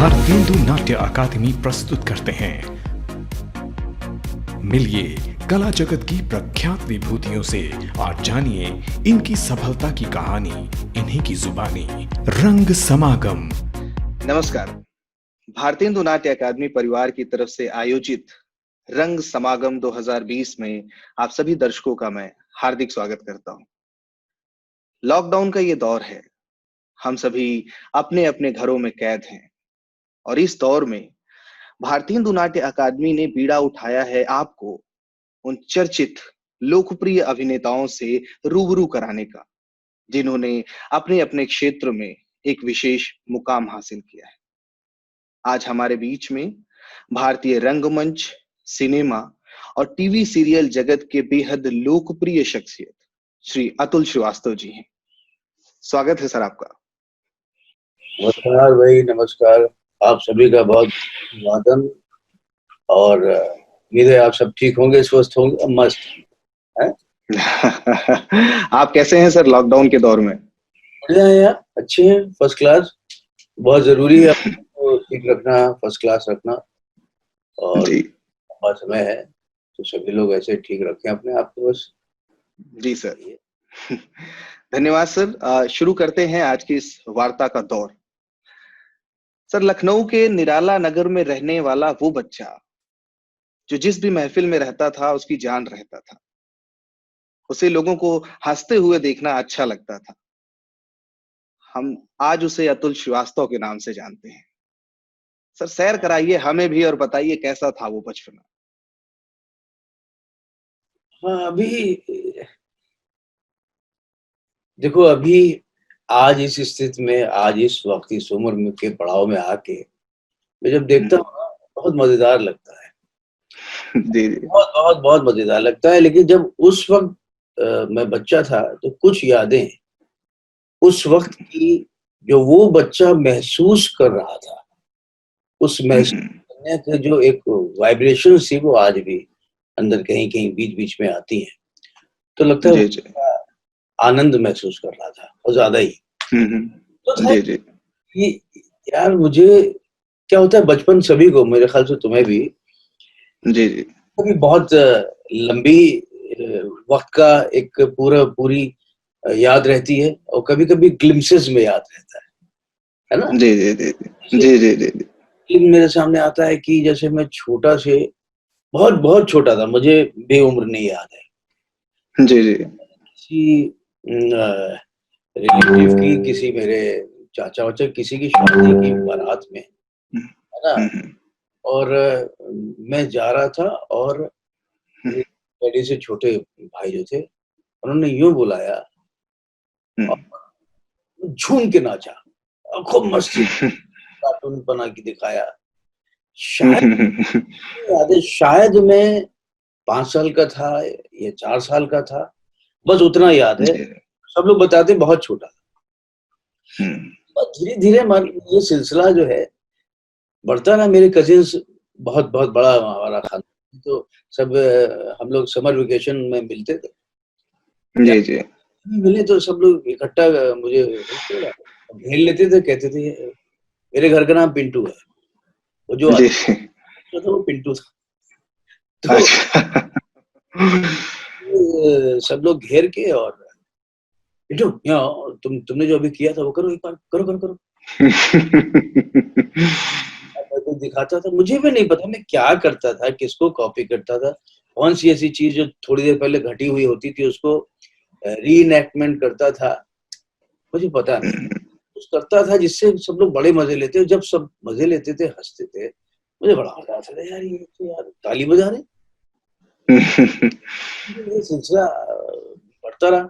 भारतेंदु नाट्य अकादमी प्रस्तुत करते हैं। मिलिए कला जगत की प्रख्यात विभूतियों से और जानिए इनकी सफलता की कहानी, इन्हीं की जुबानी। रंग समागम। नमस्कार। भारतेंदु नाट्य अकादमी परिवार की तरफ से आयोजित रंग समागम 2020 में आप सभी दर्शकों का मैं हार्दिक स्वागत करता हूं। लॉकडाउन का ये दौर है, हम सभी अपने अपने घरों में कैद हैं और इस दौर में भारतेंदु नाट्य अकादमी ने बीड़ा उठाया है आपको उन चर्चित लोकप्रिय अभिनेताओं से रूबरू कराने का, जिन्होंने अपने अपने क्षेत्र में एक विशेष मुकाम हासिल किया है। आज हमारे बीच में भारतीय रंगमंच, सिनेमा और टीवी सीरियल जगत के बेहद लोकप्रिय शख्सियत श्री अतुल श्रीवास्तव जी हैं। स्वागत है सर आपका। नमस्कार भाई, नमस्कार। आप सभी का बहुत स्वागत और उम्मीद है आप सब ठीक होंगे, स्वस्थ होंगे, मस्त है। आप कैसे हैं सर लॉकडाउन के दौर में? बढ़िया है यार, अच्छे हैं, फर्स्ट क्लास। बहुत जरूरी है आपको ठीक रखना, फर्स्ट क्लास रखना, और बहुत समय है तो सभी लोग ऐसे ठीक रखें अपने आप को बस। जी सर, धन्यवाद सर। शुरू करते हैं आज की इस वार्ता का दौर। सर, लखनऊ के निराला नगर में रहने वाला वो बच्चा जो जिस भी महफिल में रहता था उसकी जान रहता था, उसे लोगों को हंसते हुए देखना अच्छा लगता था। हम आज उसे अतुल श्रीवास्तव के नाम से जानते हैं। सर, सैर कराइए हमें भी और बताइए कैसा था वो बचपना। हाँ, अभी देखो, अभी आज इस स्थिति में, आज इस वक्त, इस उम्र में के पड़ाव में आके मैं जब देखता हूँ ना, बहुत मजेदार लगता है। जी जी। बहुत बहुत बहुत मजेदार लगता है। लेकिन जब उस वक्त मैं बच्चा था तो कुछ यादें उस वक्त की जो वो बच्चा महसूस कर रहा था, उस महसूस करने के जो एक वाइब्रेशन थी, वो आज भी अंदर कहीं कहीं बीच बीच में आती है। तो लगता है जी जी। आनंद महसूस कर रहा था और ज्यादा ही। तो था जी जी। कि यार, मुझे क्या होता है, बचपन सभी को, मेरे ख्याल से तुम्हें भी, जी जी। कभी बहुत लंबी वक्त का एक पूरी याद रहती है, और कभी कभी ग्लिम्सेस में याद रहता है ना। जी जी जी जी जी जी जी। लेकिन मेरे सामने आता है कि जैसे मैं छोटा से बहुत बहुत छोटा था, मुझे भी उम्र नहीं याद है, जी जी। किसी रिलेटिव की, किसी मेरे चाचा वाचा किसी की शादी की बारात में, है ना। और मैं जा रहा था और मेरे डैडी से छोटे भाई जो थे, उन्होंने यूं बुलाया और झूम के नाचा और खूब मस्ती, कार्टून बना के दिखाया। शायद याद है, शायद मैं 5 साल का था या 4 साल का था, बस उतना याद है। सब लोग बताते बहुत छोटा था। और धीरे धीरे ये सिलसिला जो है बढ़ता रहा। मेरे कजिन्स, बहुत बहुत बड़ा हमारा खानदान, तो सब हम लोग समर वेकेशन में मिलते थे। जी जी। मिले तो सब लोग इकट्ठा मुझे घेर लेते थे, कहते थे मेरे घर का नाम पिंटू है, वो जो जी। था वो पिंटू था। तो अच्छा। सब लोग घेर के, और पिंटू यहाँ तुमने जो अभी किया था वो करो, एक बार करो करो करो। मैं तो दिखाता था, मुझे भी नहीं पता मैं क्या करता था, किसको कॉपी करता था, कौन सी ऐसी चीज जो थोड़ी देर पहले घटी हुई होती थी उसको रीइनैक्टमेंट करता था, मुझे पता नहीं। कुछ करता था जिससे सब लोग बड़े मजे लेते, जब सब मजे लेते थे, हंसते थे, मुझे बड़ा मजा आता था। यार ये तो यार ताली बजा रहे। ये सिलसिला बढ़ता रहा,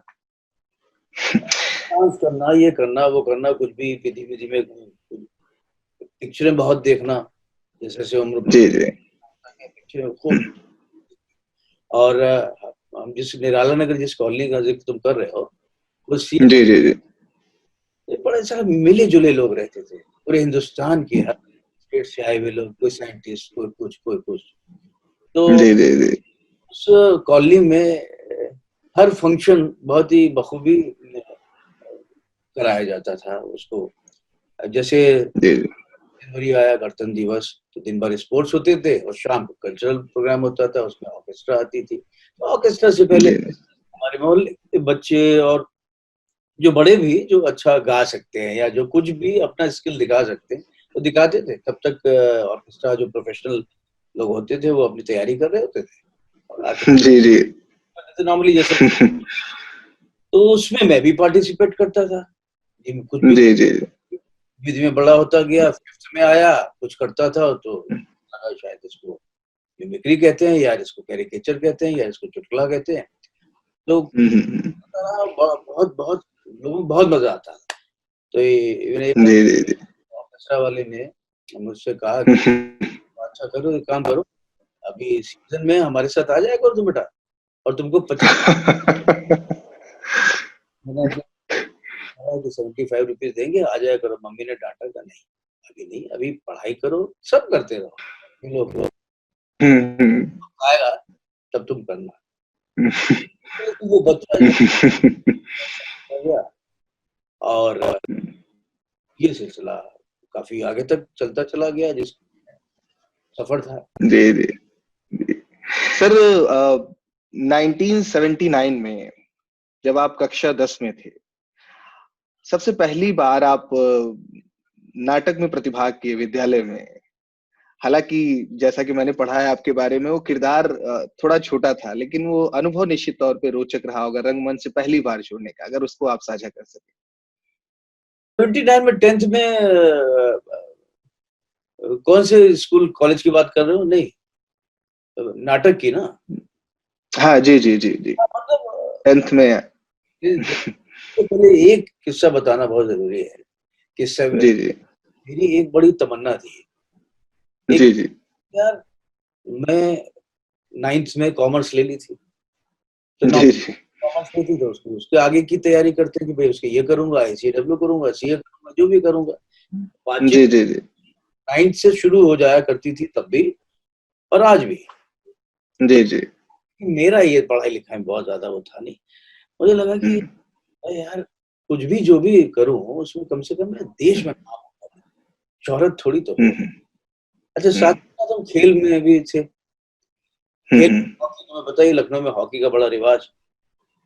डांस करना, ये करना, वो करना, कुछ भी विधि विधि में, पिक्चरें बहुत देखना, जैसे जैसे उम्र जी जी। पिक्चरें खूब। और हम जिस निराला नगर, जिस कॉलोनी का जिक्र तुम कर रहे हो, वो जी जी जी। बड़े सारे मिले जुले लोग रहते थे, पूरे हिंदुस्तान के हर स्टेट से आए हुए लोग, कोई साइंटिस्ट, कोई कुछ कोई कुछ। तो जी जी जी। उस कॉलोनी में हर फंक्शन बहुत ही बखूबी कराया जाता था उसको। जैसे जी जनवरी आया, गणतंत्र दिवस, तो दिन भर स्पोर्ट्स होते थे और शाम को कल्चरल प्रोग्राम होता था, उसमें ऑर्केस्ट्रा आती थी। तो ऑर्केस्ट्रा से पहले जी हमारे मोहल्ले के बच्चे और जो बड़े भी जो अच्छा गा सकते हैं या जो कुछ भी अपना स्किल दिखा सकते हैं वो दिखाते थे। तब तक ऑर्केस्ट्रा जो प्रोफेशनल लोग होते थे वो अपनी तैयारी कर रहे होते थे और आके जी जी नॉर्मली जैसे, तो उसमें मैं भी पार्टिसिपेट करता था। कुछ भी जी जी धीमे धीमे बड़ा होता गया, फिफ्थ में आया, कुछ करता था तो लगा शायद इसको मिमिक्री कहते हैं, या इसको कैरिकेचर कहते हैं, या इसको चुटकुला कहते हैं। तो बहुत बहुत लोगों को बहुत मजा आता था। तो ये जी जी जी ऑर्केस्ट्रा वाले ने मुझसे कहा कि अच्छा करो, एक काम करो, अभी सीजन में हमारे साथ आ जाएगा तुम बेटा, और तुमको 25 मैंने 75 रुपीज देंगे, आ जाया करो। मम्मी ने डांटा था, नहीं अभी नहीं, अभी पढ़ाई करो, सब करते रहो, ये लोग आएगा तब तुम करना। तो वो बच्चा हो गया और ये सिलसिला काफी आगे तक चलता चला गया, जिस सफर था। जी जी सर, 1979 में जब आप कक्षा 10 में थे, सबसे पहली बार आप नाटक में प्रतिभाग किए विद्यालय में। हालांकि जैसा कि मैंने पढ़ा है आपके बारे में, वो किरदार थोड़ा छोटा था, लेकिन वो अनुभव निश्चित तौर पे रोचक रहा होगा रंगमंच से पहली बार जुड़ने का, अगर उसको आप साझा कर सके। 29 में 10th में कौन से स्कूल कॉलेज की बात कर रहे हो? नहीं, नाटक की ना। हाँ जी जी जी जी मतलब 10th में। तो पहले एक किस्सा बताना बहुत जरूरी है। किस्सा में जी जी मेरी एक बड़ी तमन्ना थी। एक जी जी यार, मैं 9th में कॉमर्स ले ली थी, तो जी जी कॉमर्स में थी तो उसके आगे की तैयारी करते कि भाई उसके ये करूंगा, ICW करूंगा, CA करूंगा, जो भी करूंगा। जी जी जी 9th से शुरू हो जाया करती थी तब भी और आज भी। जी जी मेरा ये पढ़ाई लिखाई में बहुत ज्यादा वो था नहीं। मुझे लगा कि यार कुछ भी जो भी करूं उसमें कम से कम मैं देश में नाम हो, शोहरत थोड़ी तो हो। अच्छा, साथ ही साथ हम खेल में भी थे। खेल हॉकी, तुम्हें पता ही लखनऊ में हॉकी का बड़ा रिवाज,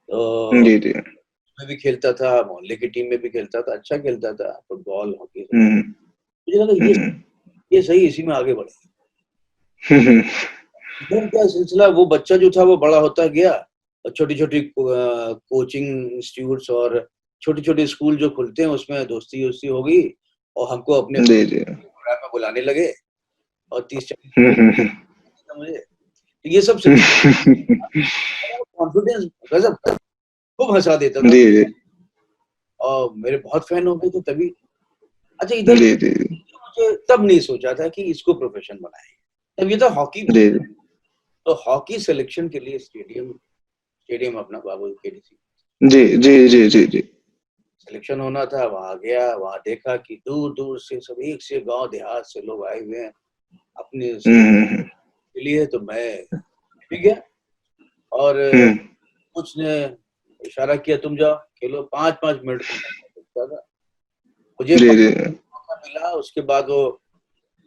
तो जी जी मैं भी खेलता था, मोहल्ले की टीम में भी खेलता था, अच्छा खेलता था फुटबॉल हॉकी। मुझे लगा ये सही, इसी में आगे बढ़े। फिर क्या सिलसिला, वो बच्चा जो था वो बड़ा होता गया और छोटी छोटी कोचिंग इंस्टीट्यूट्स और छोटे छोटे स्कूल जो खुलते हैं उसमें दोस्ती वोस्ती हो गई और हमको अपने जी जी प्रोग्राम में बुलाने लगे और 30-40 मुझे, तो ये सब कॉन्फिडेंस गजब था, खूब हंसा देता था जी जी और मेरे बहुत फैन हो गए थे तभी। अच्छा, इधर जी जी मुझे तब नहीं सोचा था कि इसको प्रोफेशन बनाए, तब ये था हॉकी। जी तो हॉकी सिलेक्शन के लिए स्टेडियम अपना बाबू KDC जी जी जी जी जी सिलेक्शन होना था। वहां गया, वहां देखा कि दूर दूर से सब, एक से गांव देहात से लोग आए हुए हैं अपने के लिए। तो मैं भी गया और कुछ ने इशारा किया तुम जाओ खेलो, 5-5 मिनट का था। मुझे जी जी मौका मिला। उसके बाद वो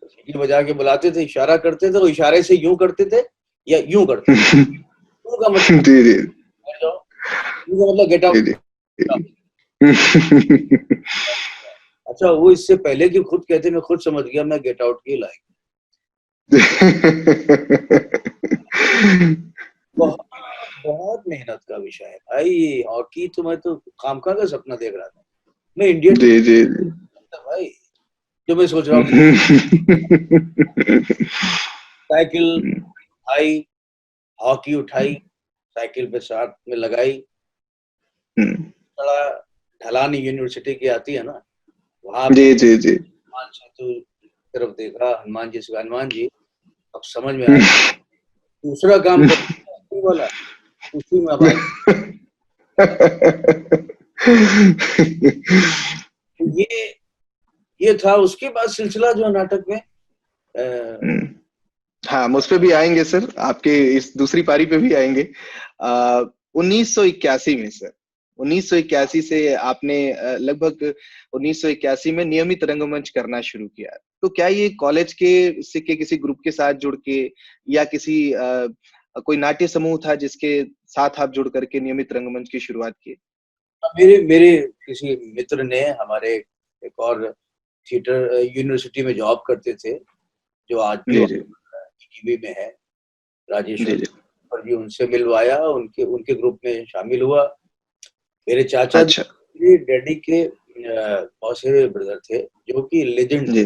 सीटी बजा के बुलाते थे, इशारा करते थे, तो इशारे से यूं करते थे या यूं करते थे। यूं का मतलब जी जी बैठ जाओ, यूं का मतलब गेट आउट। अच्छा, वो इससे पहले कि खुद कहते, मैं खुद समझ गया मैं गेट आउट की लायक। बहुत बहुत मेहनत का विषय है भाई हॉकी। तो मैं तो खामखा का सपना देख रहा था, मैं इंडियन जी जी भाई, जो मैं सोच रहा हूँ कि साइकिल उठाई, हॉकी उठाई, साइकिल पे साथ में लगाई, बड़ा ढलान यूनिवर्सिटी की आती है ना, वहां पे जी जी जी हनुमान सेतु तरफ देखा, हनुमान जी से, हनुमान जी अब समझ में आया दूसरा काम कर वाला, उसी में अब आगे। ये था। उसके बाद सिलसिला जो नाटक में हाँ, हम उस पे भी आएंगे सर, आपके इस दूसरी पारी पे भी आएंगे। 1981 में सर, 1981 से आपने लगभग 1981 में नियमित रंगमंच करना शुरू किया। तो क्या ये कॉलेज के सिक्के किसी ग्रुप के साथ जुड़ के या किसी कोई नाट्य समूह था जिसके साथ आप जुड़ करके नियमित रंगमंच की शुरुआत की? मेरे मेरे किसी मित्र ने, हमारे एक और थिएटर यूनिवर्सिटी में जॉब करते थे, जो आज भी जी जी टीवी में है, राजेश जी जी। और जी, उनसे मिलवाया, उनके उनके ग्रुप में शामिल हुआ। मेरे चाचा अच्छा मेरे डैडी के बहुत सारे ब्रदर थे जो कि लेजेंड जी।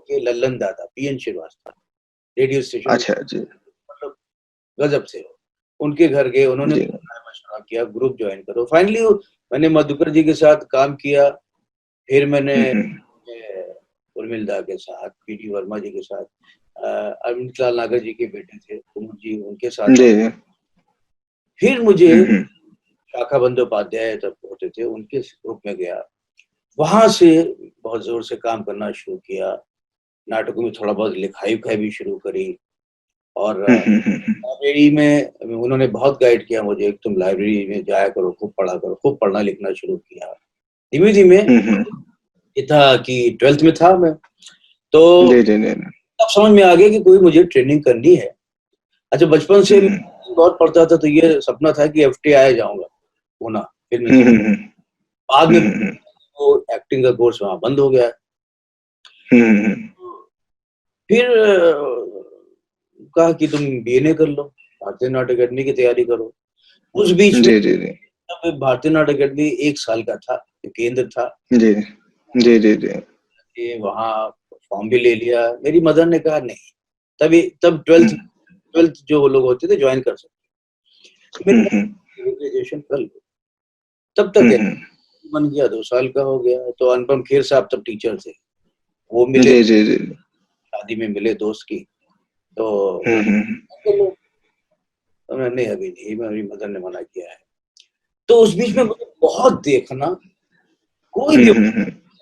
के लल्लन दादा पीएन श्रीवास्तव रेडियो स्टेशन, अच्छा जी मतलब गजब थे। उनके घर गए, उन्होंने जी। मशवरा किया ग्रुप ज्वाइन करो। फाइनली मैंने मधुकर जी के साथ काम किया, फिर मैंने हम्म। उर्मिला के साथ, पीटी वर्मा जी के साथ, अरविंद लाल नागर जी के बेटे थे कुमुद जी, उनके साथ। जी जी। फिर मुझे हम्म। शाखा बंदोपाध्याय तब होते थे, उनके ग्रुप में गया। वहां से बहुत जोर से काम करना शुरू किया, नाटकों में थोड़ा बहुत लिखाई उखाई भी शुरू करी। और लाइब्रेरी में उन्होंने बहुत गाइड किया मुझे, तुम लाइब्रेरी में जाया करो, खूब पढ़ा करो, खूब पढ़ना लिखना शुरू किया। धीमे धीमे ये था कि 12th में था मैं, तो जी जी जी। अब समझ में आ गया कि कोई मुझे ट्रेनिंग करनी है। अच्छा, बचपन से बहुत पढ़ता था, तो ये सपना था कि FTI जाऊंगा पूना फिल्म इंस्टीट्यूट। बाद में वो एक्टिंग का कोर्स वहाँ बंद हो गया। फिर कहा कि तुम BNA कर लो, भारतीय नाट्य अकेडमी की तैयारी करो। उस बीच में जी जी जी जब भारतीय नाट्य अकेडमी 1 साल का था, केंद्र था, जी जी जी जी। कि वहाँ फॉर्म भी ले लिया। मेरी मदर ने कहा नहीं, तब 12th जो वो लोग होते थे ज्वाइन कर सकते। मेरी ग्रेजुएशन कर लो, तब तक है बन गया। 2 साल का हो गया तो अनुपम खेर साहब तब टीचर थे, वो मिले, जी जी जी। शादी में मिले दोस्त की, तो चलो, तो मैंने अभी नहीं, मेरी मदर ने मना किया है। तो उस बीच में मुझे बहुत देखना, कोई भी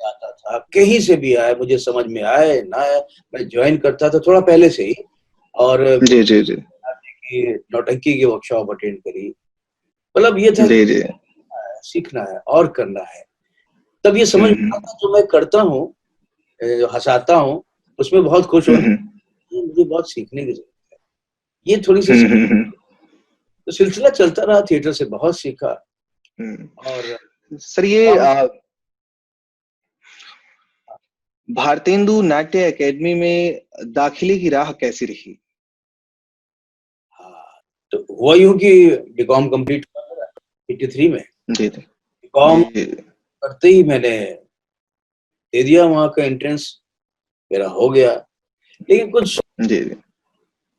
आता था, कहीं से भी आए, मुझे समझ में आए ना आए, मैं ज्वाइन करता था थोड़ा पहले से ही। और जी जी जी कि नौटंकी की वर्कशॉप अटेंड करी। मतलब ये था कि जी जी। सीखना है और करना है। तब ये समझ में आता, जो मैं करता हूँ, जो हंसाता हूँ, उसमें बहुत खुश होना, ये मुझे बहुत सीखने की जरूरत है। ये थोड़ी सी तो सिलसिला चलता रहा, थिएटर से बहुत सीखा। और सर ये भारतेंदु नाट्य एकेडमी में दाखिले की राह कैसी रही? हाँ, तो हुआ यूं कि BCom कंप्लीट कर मेरा 83 में। जी जी BCom जी करते ही मैंने दे दिया वहाँ का एंट्रेंस, मेरा हो गया। लेकिन कुछ जी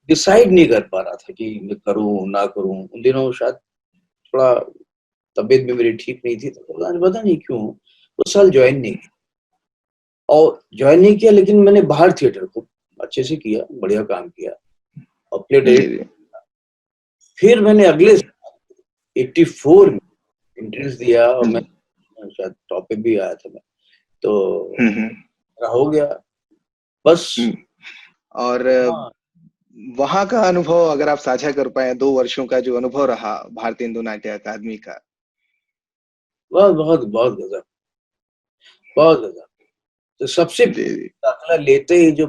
डिसाइड नहीं कर पा रहा था कि मैं करूँ ना करूँ। उन दिनों शायद थोड़ा तबीयत भी मेरी ठीक नहीं थी, तो पता नहीं क्यों उस साल ज्वाइन नहीं किया। और ज्वाइन नहीं किया, लेकिन मैंने बाहर थिएटर को अच्छे से किया, बढ़िया काम किया और प्लेड। जी जी फिर मैंने अगले 84 में एंट्रेंस दिया और मैं शायद टॉप पे भी आया था मैं, तो मेरा हो गया बस। और हाँ, वहां का अनुभव अगर आप साझा कर पाए, 2 वर्षों का जो अनुभव रहा भारतेंदु नाट्य अकादमी का। बहुत बहुत बहुत गजब, बहुत गजब। तो सबसे जी जी दाखिला लेते ही जो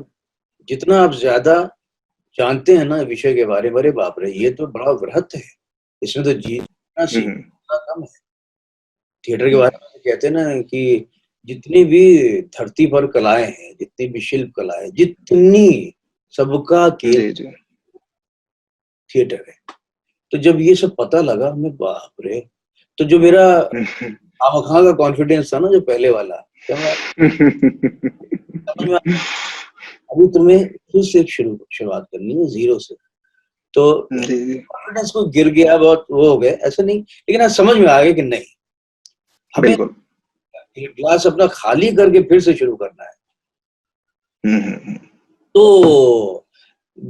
जितना आप ज्यादा जानते हैं ना विषय के बारे में, अरे बाप रे, ये तो बड़ा वृहत है, इसमें तो जीना सीखना कम है। थिएटर के बारे में कहते हैं ना कि जितनी भी धरती पर कलाएं हैं, जितनी भी शिल्प कलाएं, जितनी सबका केंद्र जी जी थिएटर है। तो जब ये सब पता लगा, हमें बाप रे, तो जो मेरा खामखा का कॉन्फिडेंस था ना, जो पहले वाला, क्या मैं समझ में, अभी तुम्हें फिर से शुरुआत करनी है जीरो से, तो जी जी कॉन्फिडेंस को गिर गया, बहुत वो हो गए, ऐसा नहीं, लेकिन आज समझ में आ गया कि नहीं, हमें बिल्कुल। एक ग्लास अपना खाली करके फिर से शुरू करना है। हम्म। तो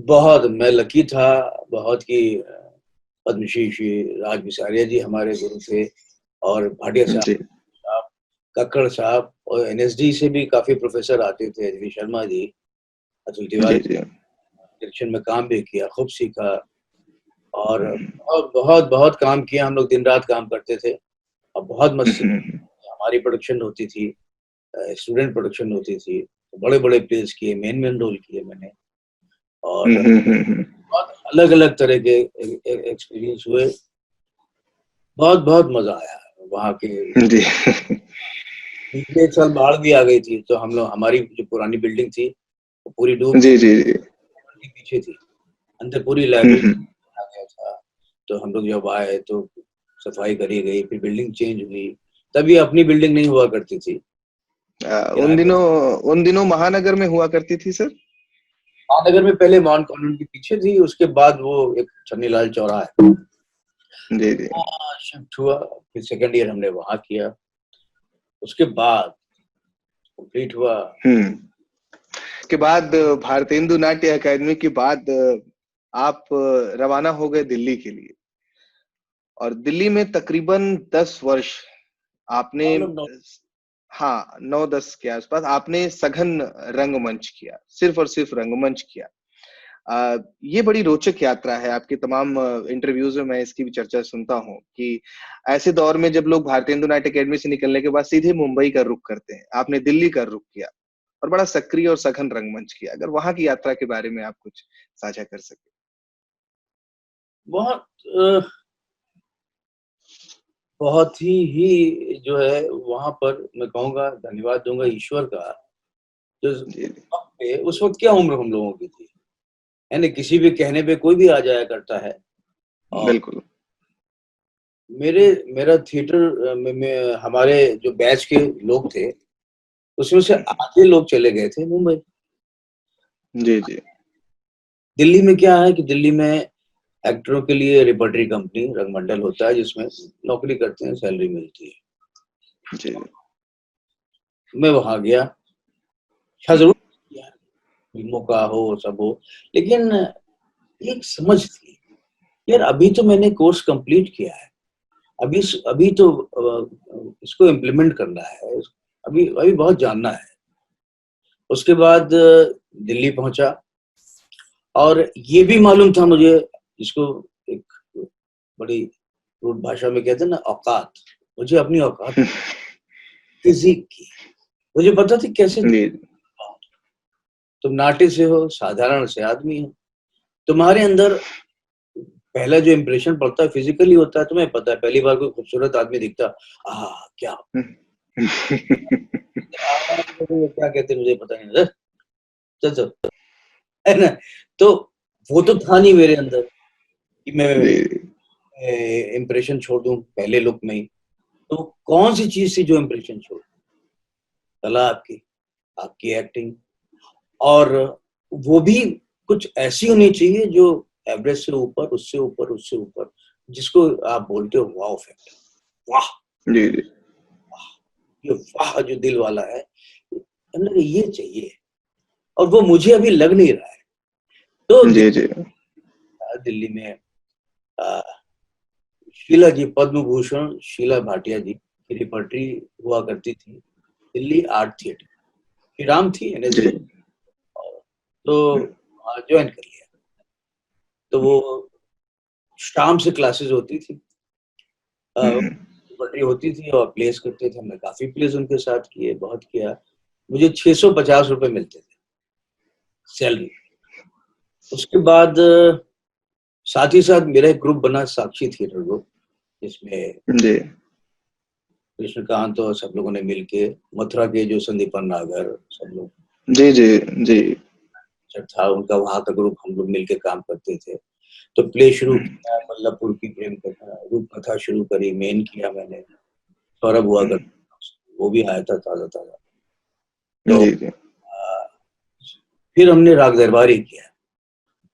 बहुत मैं लकी था, बहुत की पद्मश्री श्री राज बिसारिया जी हमारे गुरु थे, और भाटिया जी साहब, कक्कड़ साहब, और NSD से भी काफी प्रोफेसर आते थे, HV शर्मा जी, अतुल जी तिवारी जी डायरेक्शन में काम भी किया, खूब सीखा। और बहुत बहुत बहुत काम किया, हम लोग दिन रात काम करते थे और बहुत मस्ती, हमारी प्रोडक्शन होती थी, स्टूडेंट प्रोडक्शन होती थी, बड़े बड़े प्लेस किए, मेन रोल किए मैंने, और हम्म। बहुत अलग अलग तरह के एक्सपीरियंस हुए। बहुत बहुत मजा आया वहाँ के। जी पिछले एक साल बाढ़ भी आ गई थी, तो हम लोग, हमारी जो पुरानी बिल्डिंग थी वो पूरी डूब जी गई, जी जी। के पीछे थी, अंदर पूरी लाइब्रेरी आ गया था। तो हम लोग जब आए तो सफाई करी गई, फिर बिल्डिंग चेंज हुई। तभी अपनी बिल्डिंग नहीं हुआ करती थी, उन किराए पे। दिनों महानगर में हुआ करती थी सर। महानगर में पहले मान कॉलोनी के पीछे थी, उसके बाद वो एक चन्नीलाल चौराहा है, जी जी। शिफ्ट हुआ। फिर सेकेंड ईयर हमने वहां किया, उसके बाद कंप्लीट हुआ। उसके बाद भारतेंदु नाट्य अकादमी के बाद आप रवाना हो गए दिल्ली के लिए, और दिल्ली में तकरीबन 10 वर्ष आपने, हाँ 9-10 के आसपास आपने सघन रंगमंच किया, सिर्फ और सिर्फ रंगमंच किया। ये बड़ी रोचक यात्रा है। आपके तमाम इंटरव्यूज में मैं इसकी भी चर्चा सुनता हूँ कि ऐसे दौर में जब लोग भारतेंदु नाट्य अकेडमी से निकलने के बाद सीधे मुंबई का रुख करते हैं, आपने दिल्ली का रुख किया और बड़ा सक्रिय और सघन रंगमंच किया। अगर वहां की यात्रा के बारे में आप कुछ साझा कर सके। बहुत बहुत ही जो है वहां पर मैं कहूँगा, धन्यवाद दूंगा ईश्वर का, जो जी जी। वक्त पे, उस वक्त क्या उम्र हम लोगों की थी, यानी किसी भी कहने पे कोई भी आ जाया करता है। और बिल्कुल। मेरा थिएटर में हमारे जो बैच के लोग थे, उसमें से आधे लोग चले गए थे मुंबई। जी जी। दिल्ली में क्या है कि दिल्ली में एक्टरों के लिए रिपर्टरी कंपनी रंगमंडल होता है, जिसमें नौकरी करते हैं, सैलरी मिलती है। जी। मैं वहां गया, अच्छा जरूर किया, फिल्मों का हो सब हो, लेकिन एक समझ थी यार, अभी तो मैंने कोर्स कंप्लीट किया है, अभी अभी तो इसको इम्प्लीमेंट करना है, अभी अभी बहुत जानना है। उसके बाद दिल्ली पहुंचा, और ये भी मालूम था मुझे, जिसको एक बड़ी रूट भाषा में कहते हैं ना, औकात, मुझे अपनी औकात फिजिक की मुझे पता थी कैसे। जी। तुम नाट्य से हो, साधारण से आदमी हो, तुम्हारे अंदर पहला जो इम्प्रेशन पड़ता है फिजिकली होता है। तुम्हें पता है, पहली बार कोई खूबसूरत आदमी दिखता, क्या क्या कहते मुझे पता नहीं, चल चल, है ना। तो वो तो था नहीं मेरे अंदर कि मैं जी इम्प्रेशन छोड़ दूं पहले लुक में ही। तो कौन सी चीज थी जो इम्प्रेशन छोड़? कला आपकी, आपकी एक्टिंग, और वो भी कुछ ऐसी होनी चाहिए जो एवरेज से ऊपर, उससे ऊपर, उससे ऊपर, जिसको आप बोलते हो वाह फैक्टर, वाह, जी जी। ये वाह जो दिल वाला है, अंदर ये चाहिए, और वो मुझे अभी लग नहीं रहा है। तो जी जी। दिल्ली में शीला जी, पद्म भूषण शीला भाटिया जी की रिपर्टरी हुआ करती थी, दिल्ली आर्ट थिएटर, श्रीराम थी जी। एनएसडी, तो ज्वाइन कर लिया। तो वो शाम से क्लासेस होती थी, रिपर्टरी होती थी और प्लेस करते थे। हमने काफी प्लेस उनके साथ किए, बहुत किया। मुझे 650 रुपए मिलते थे सैलरी। उसके बाद साथ ही साथ मेरा एक ग्रुप बना, साक्षी थिएटर ग्रुप, जिसमें जी कृष्णकांत और सब लोगों ने मिलके, मथुरा के जो संदीपन नागर, सब लोग जी जी जी। था उनका, वहां का ग्रुप, हम लोग मिलके काम करते थे। तो प्ले शुरू किया, मल्लापुर की प्रेम कथा, रूप कथा शुरू करी, मेन किया मैंने, सौरभ हुआ करता, वो भी आया था ताजा ताजा। तो जी जी। फिर हमने राग दरबारी किया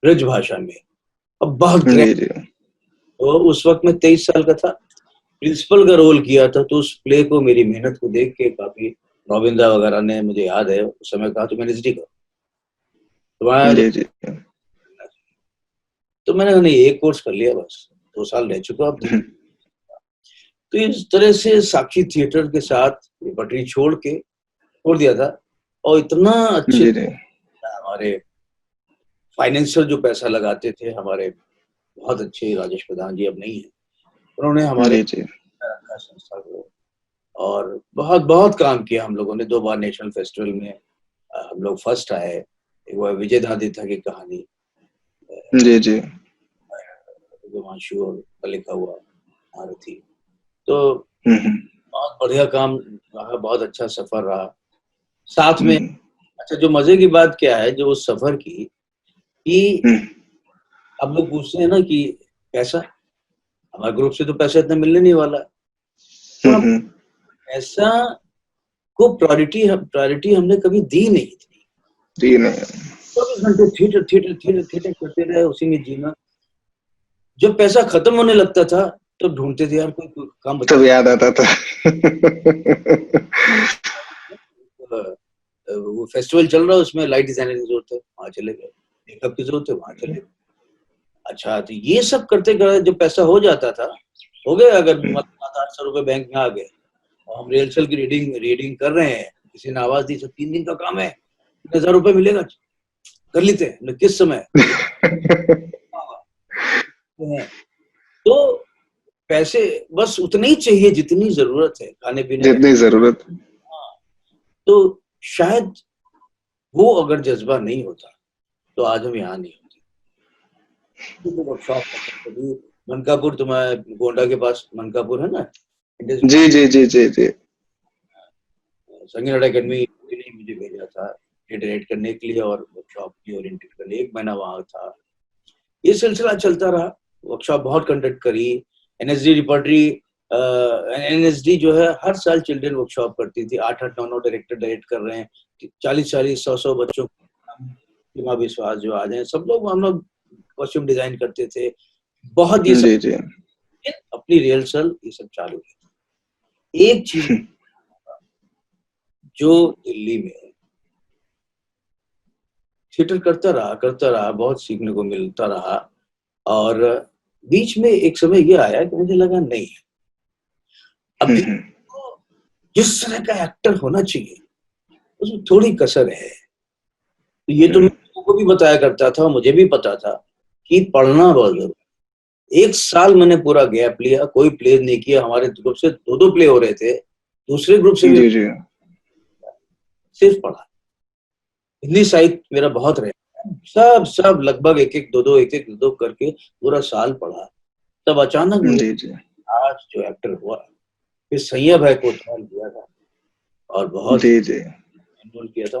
ब्रज भाषा में, अब बहुत जी ग्रैंड। जी। तो उस वक्त मैं 23 साल का था, प्रिंसिपल का रोल किया था। तो उस प्ले को, मेरी मेहनत को देख के काफी गोविंदा वगैरह ने, मुझे याद है उस समय, कहा तो मैंने करो, तुम्हारा जी जी। तो मैंने कहा नहीं, एक कोर्स कर लिया बस, 2 साल रह चुका अब दिल्ली। तो इस तरह से साक्षी थिएटर के साथ पटरी छोड़ दिया था। और इतना अच्छे जी जी। हमारे फाइनेंशियल जो पैसा लगाते थे हमारे बहुत अच्छे राजेश प्रधान जी, अब नहीं है, उन्होंने हमारे जी जी। रखा संस्था को, और बहुत बहुत काम किया हम लोगों ने। 2 बार नेशनल फेस्टिवल में हम लोग फर्स्ट आए। एक वो विजय दादित्य की कहानी, जी जी। हिमांशु का लिखा हुआ महारथी। तो हम्म बहुत बढ़िया काम रहा, बहुत अच्छा सफर रहा साथ में। हम्म अच्छा, जो मजे की बात क्या है जो उस सफर की, कि हम्म अब लोग पूछते हैं ना कि पैसा, हमारे ग्रुप से तो पैसा इतना मिलने नहीं वाला, तो हम हम्म, पैसा को प्रायोरिटी हमने कभी दी नहीं थी। जी नहीं। 24 घंटे थिएटर थिएटर थिएटर थिएटर करते रहे, उसी में जीना। जब पैसा खत्म होने लगता था तो ढूंढते थे यार कोई काम बचा। तब याद आता था। वो फेस्टिवल चल रहा है, उसमें लाइट डिजाइनर की जरूरत है, वहां चले गए। मेकअप की जरूरत है, वहां चले गए। अच्छा, तो ये सब करते करते जब पैसा हो जाता था, हो गया, अगर मतलब 700-800 रुपए बैंक में आ गए और हम रिहर्सल की रीडिंग कर रहे हैं, किसी ने आवाज दी, 3 दिन का काम है, 3,000 रुपए मिलेगा, कर लेते हैं। किस समय हैं? तो पैसे बस उतने ही चाहिए जितनी जरूरत है, खाने पीने जितनी जरूरत। हाँ, तो शायद वो अगर जज्बा नहीं होता तो आज हम यहाँ नहीं होते। तो वर्कशॉप कभी मनकापुर, तुम्हारे गोंडा के पास मनकापुर है ना, जी जी जी जी जी। संगीत नाटक अकेडमी ने मुझे भेजा था डायरेक्ट करने के लिए और वर्कशॉप की ओरिएंटेड करने। 1 महीना वहां था। ये सिलसिला चलता रहा, वर्कशॉप बहुत कंडक्ट करी। एनएसडी रिपर्टरी, एनएसडी जो है हर साल चिल्ड्रन वर्कशॉप करती थी। 8-8, 9-9 डायरेक्टर डायरेक्ट कर रहे हैं, 40-40, 100-100 बच्चों को विश्वास जो आ जाए, सब लोग, हम लोग कॉस्ट्यूम डिजाइन करते थे। बहुत ये सब जी जी। अपनी रिहर्सल ये सब चालू है। एक चीज जो दिल्ली में थिएटर करता रहा, बहुत सीखने को मिलता रहा। और बीच में एक समय ये आया कि मुझे लगा नहीं, अभी तो जिस तरह का एक्टर होना चाहिए उसमें थोड़ी कसर है। तो ये तो मैं लोगों को भी बताया करता था, मुझे भी पता था कि पढ़ना बहुत जरूरी। 1 साल मैंने पूरा गैप लिया, कोई प्ले नहीं किया। हमारे ग्रुप से 2-2 प्ले हो रहे थे, दूसरे ग्रुप से भी जी जी। सिर्फ पढ़ा। हिंदी साहित्य मेरा बहुत रहा, सब लगभग 1-1, 2-2, 1-1, 2-2 करके पूरा साल पढ़ा। तब अचानक मुझे जी जी आज जो एक्टर हुआ, फिर सैया भाई को दिया था और बहुत जी जी। एनरोल किया था।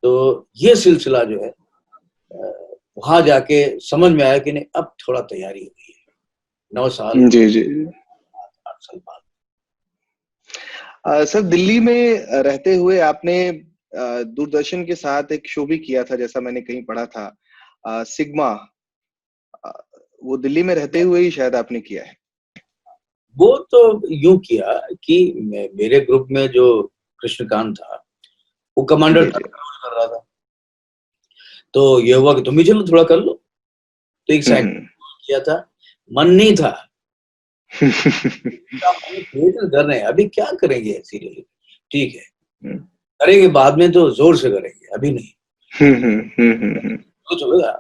तो ये सिलसिला जो है वहां जाके समझ में आया कि नहीं, अब थोड़ा तैयारी हो गई है। 9 साल, जी जी। 8 साल बाद। सर, दिल्ली में रहते हुए आपने दूरदर्शन के साथ एक शो भी किया था, जैसा मैंने कहीं पढ़ा था, सिग्मा। अ, वो दिल्ली में रहते हुए ही शायद आपने किया है। वो तो यूं किया कि मेरे ग्रुप में जो कृष्णकांत था, वो कमांडर जी था, जी। कर रहा था। तो ये हुआ कि तुम भी चलो, थोड़ा कर लो। तो एक साइड हम्म किया था, मन नहीं था। थिएटर कर रहे हैं, अभी क्या करेंगे सीरियल, ठीक है करेंगे बाद में, तो जोर से करेंगे, अभी नहीं। तो चलो यार,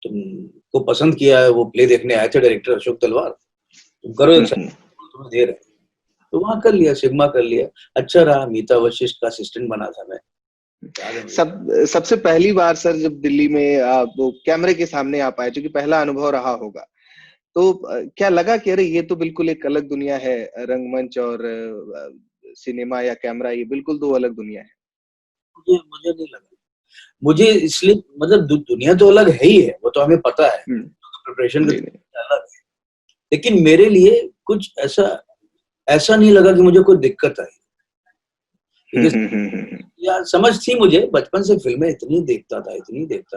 तुमको पसंद किया है, वो प्ले देखने आए थे डायरेक्टर अशोक तलवार, तुम करो, एक तुम्हें दे रहे हैं। तो वहां कर लिया, सिग्मा कर लिया। अच्छा रहा, मीता वशिष्ठ का असिस्टेंट बना था मैं। सबसे पहली बार सर जब दिल्ली में वो कैमरे के सामने आ पाए, जो कि पहला अनुभव रहा होगा, तो क्या लगा कि अरे ये तो बिल्कुल एक अलग दुनिया है, रंगमंच और सिनेमा या कैमरा, ये बिल्कुल दो अलग दुनिया है। मुझे नहीं लगा। मुझे इसलिए, मतलब दुनिया तो अलग है ही है, वो तो हमें पता है, प्रिपरेशन का अलग है। लेकिन मेरे लिए कुछ ऐसा नहीं लगा कि मुझे कोई दिक्कत आई। यार समझ थी मुझे, बचपन से फिल्में इतनी देखता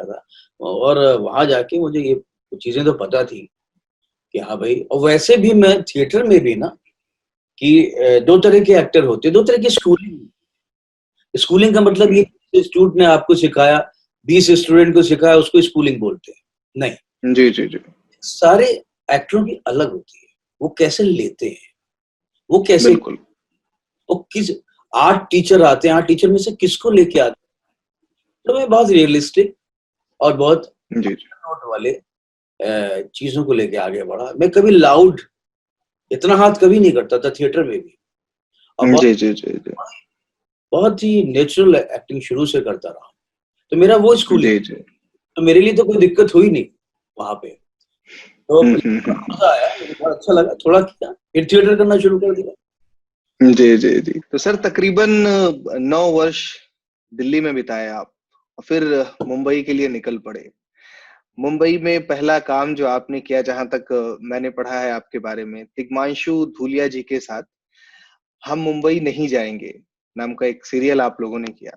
था, और वहां जाके मुझे ये चीजें तो पता थी कि हाँ भाई। और वैसे भी मैं थिएटर में भी ना, कि 2 तरह के एक्टर होते, 2 तरह की स्कूलिंग का मतलब ये, इंस्टीट्यूट ने आपको सिखाया, 20 स्टूडेंट को सिखाया, उसको स्कूलिंग बोलते हैं नहीं। जी जी जी। सारे एक्टरों की अलग होती है, वो कैसे लेते हैं, वो कैसे, बिल्कुल। वो किस 8 टीचर आते हैं, 8 टीचर में से किसको लेके आते हैं। तो मैं बहुत रियलिस्टिक और बहुत जी जी। नोट वाले चीजों को लेके आगे बढ़ा। मैं कभी लाउड इतना हाथ कभी नहीं करता था थिएटर में भी, और बहुत जी जी जी जी। बहुत ही नेचुरल एक्टिंग शुरू से करता रहा, तो मेरा वो स्कूल है, जी। तो मेरे लिए तो कोई दिक्कत हुई नहीं वहां पे। तो मजा आया, मुझे बहुत अच्छा लगा, थोड़ा किया, फिर थिएटर करना शुरू कर दिया। जी। तो सर तकरीबन 9 वर्ष दिल्ली में बिताए आप, और फिर मुंबई के लिए निकल पड़े। मुंबई में पहला काम जो आपने किया, जहां तक मैंने पढ़ा है आपके बारे में, तिग्मांशु धूलिया जी के साथ हम मुंबई नहीं जाएंगे नाम का एक सीरियल आप लोगों ने किया।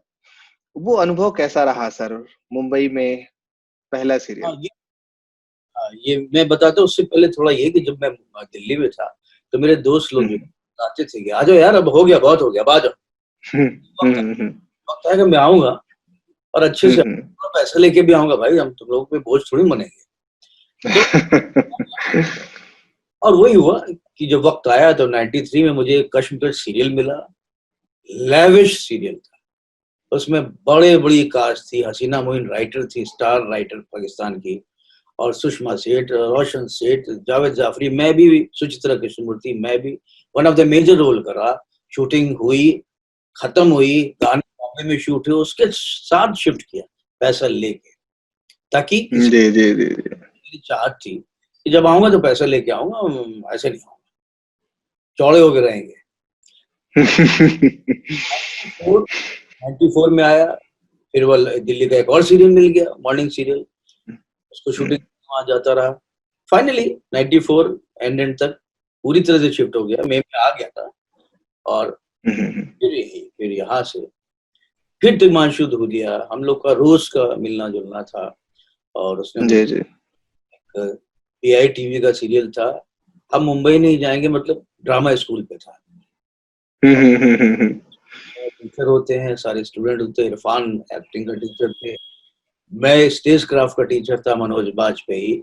वो अनुभव कैसा रहा सर, मुंबई में पहला हाँ सीरियल? ये मैं बताता हूँ, उससे पहले थोड़ा ये कि जब मैं दिल्ली में था तो मेरे दोस्त लोग जो हम्म आते थे कि आ जाओ यार, अब हो गया, बहुत हो गया, अब आ जाओ। हम्म वक्त हम्म वक्त आएगा मैं आऊंगा, और अच्छे से हम्म आऊंगा, पैसे लेके भी आऊंगा भाई, हम तुम लोगों पे बोझ थोड़ी बनेंगे। तो और वही हुआ कि जब वक्त आया तो 93 में मुझे कश्मकश सीरियल मिला, लेविश सीरियल था, उसमें बड़े बड़ी कास्ट थी, हसीना मोइन राइटर थी, स्टार राइटर पाकिस्तान की, और सुषमा सेठ, रोशन सेठ, जावेद जाफरी, मैं भी, सुचित्रा कृष्णमूर्ति, मैं भी one of the major role करा। शूटिंग हुई, खत्म हुई, गाने बॉम्बे में शूट हुए, उसके साथ शिफ्ट किया पैसा लेके, ताकि जी। मेरी चाहत थी कि जब आऊंगा तो पैसा लेके आऊंगा, ऐसे नहीं आऊंगा, चौड़े होके रहेंगे। 94 में आया, फिर वो दिल्ली का एक और सीरियल मिल गया, मॉर्निंग सीरियल, उसको शूटिंग वहां जाता रहा। फाइनली 94 एंड तक पूरी तरह से शिफ्ट हो गया, मैं भी आ गया था, और फिर यहाँ से फिर तिग्मांशु धूलिया, हम लोग का रोज का मिलना जुलना था, और उसने मुझे जी पीआई टीवी का सीरियल था, हम मुंबई नहीं जाएंगे, मतलब ड्रामा स्कूल पे था। टीचर होते हैं, सारे स्टूडेंट होते हैं, इरफान एक्टिंग का टीचर थे, मैं स्टेज क्राफ्ट का टीचर था, मनोज बाजपेयी,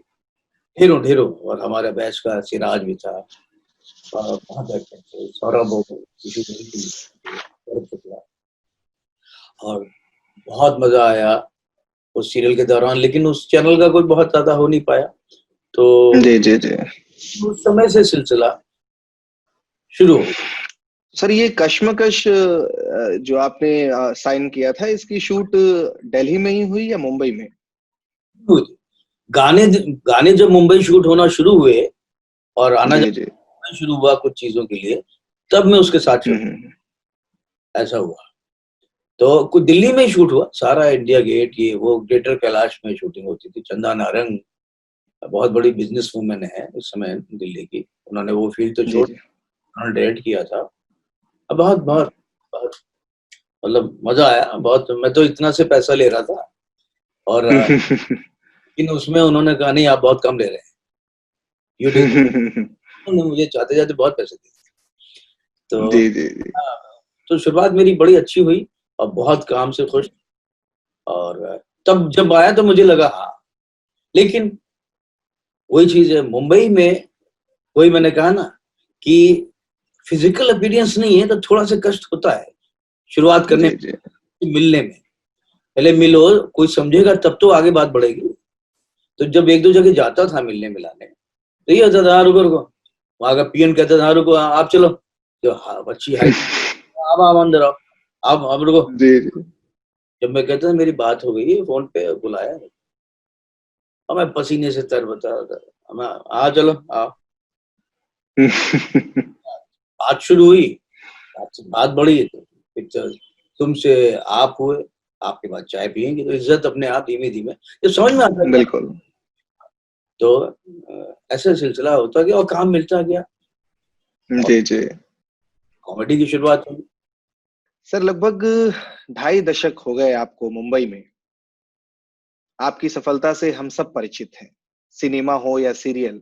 ढेरों ढेरों, और हमारे बैच का सिराज भी था, बहुत एक्टर थे, सौरभ हो, और बहुत मजा आया उस सीरियल के दौरान। लेकिन उस चैनल का कोई बहुत ज्यादा हो नहीं पाया, तो जी उस समय से सिलसिला शुरू हो गया। सर, ये कश्मकश जो आपने साइन किया था, इसकी शूट दिल्ली में ही हुई या मुंबई में? गाने गाने जब मुंबई शूट होना शुरू हुए और आना जी जाना शुरू हुआ कुछ चीजों के लिए, तब मैं उसके साथ ऐसा हुआ। तो कुछ दिल्ली में ही शूट हुआ सारा, इंडिया गेट, ये वो ग्रेटर कैलाश में शूटिंग होती थी। चंदा नारंग बहुत बड़ी बिजनेस वूमेन है उस समय दिल्ली की, उन्होंने वो फील्ड तो छोड़, उन्होंने डायरेक्ट किया था। अब बहुत बहुत बहुत मतलब मजा आया बहुत। मैं तो इतना से पैसा ले रहा था, और लेकिन उसमें उन्होंने कहा नहीं, आप बहुत कम ले रहे हैं, यू टेक। उन्होंने मुझे चाहते जाते बहुत पैसे दिए, तो जी तो शुरुआत मेरी बड़ी अच्छी हुई, और बहुत काम से खुश। और तब जब आया तो मुझे लगा हाँ, लेकिन वही चीज है मुंबई में, वही मैंने कहा ना कि फिजिकल अपीयरेंस नहीं है तो थोड़ा सा कष्ट होता है शुरुआत करने में, मिलने में। पहले मिलो, कोई समझेगा तब तो आगे बात बढ़ेगी। तो जब एक दो जगह जाता था मिलने मिलाने, तो ये होता था, हाँ रुको रुको, वहां का पीएन कहता था, हाँ रुको, आप चलो, जो अच्छी हाइट, आप अंदर आओ, आप रुको। जब मैं कहता था मेरी बात हो गई, फोन पे बुलाया, और मैं पसीने से तर बता रहा था, आ चलो आओ। बात शुरू हुई, बात बढ़ी, तो तुमसे आप हुए, आपके बाद चाय पियेंगे, तो इज्जत अपने आप धीमे धीमे जब समझ में आता है, बिल्कुल। तो ऐसा सिलसिला होता गया और काम मिलता गया। जी कॉमेडी की शुरुआत हुई। सर, लगभग 2.5 दशक हो गए आपको मुंबई में। आपकी सफलता से हम सब परिचित हैं। सिनेमा हो या सीरियल,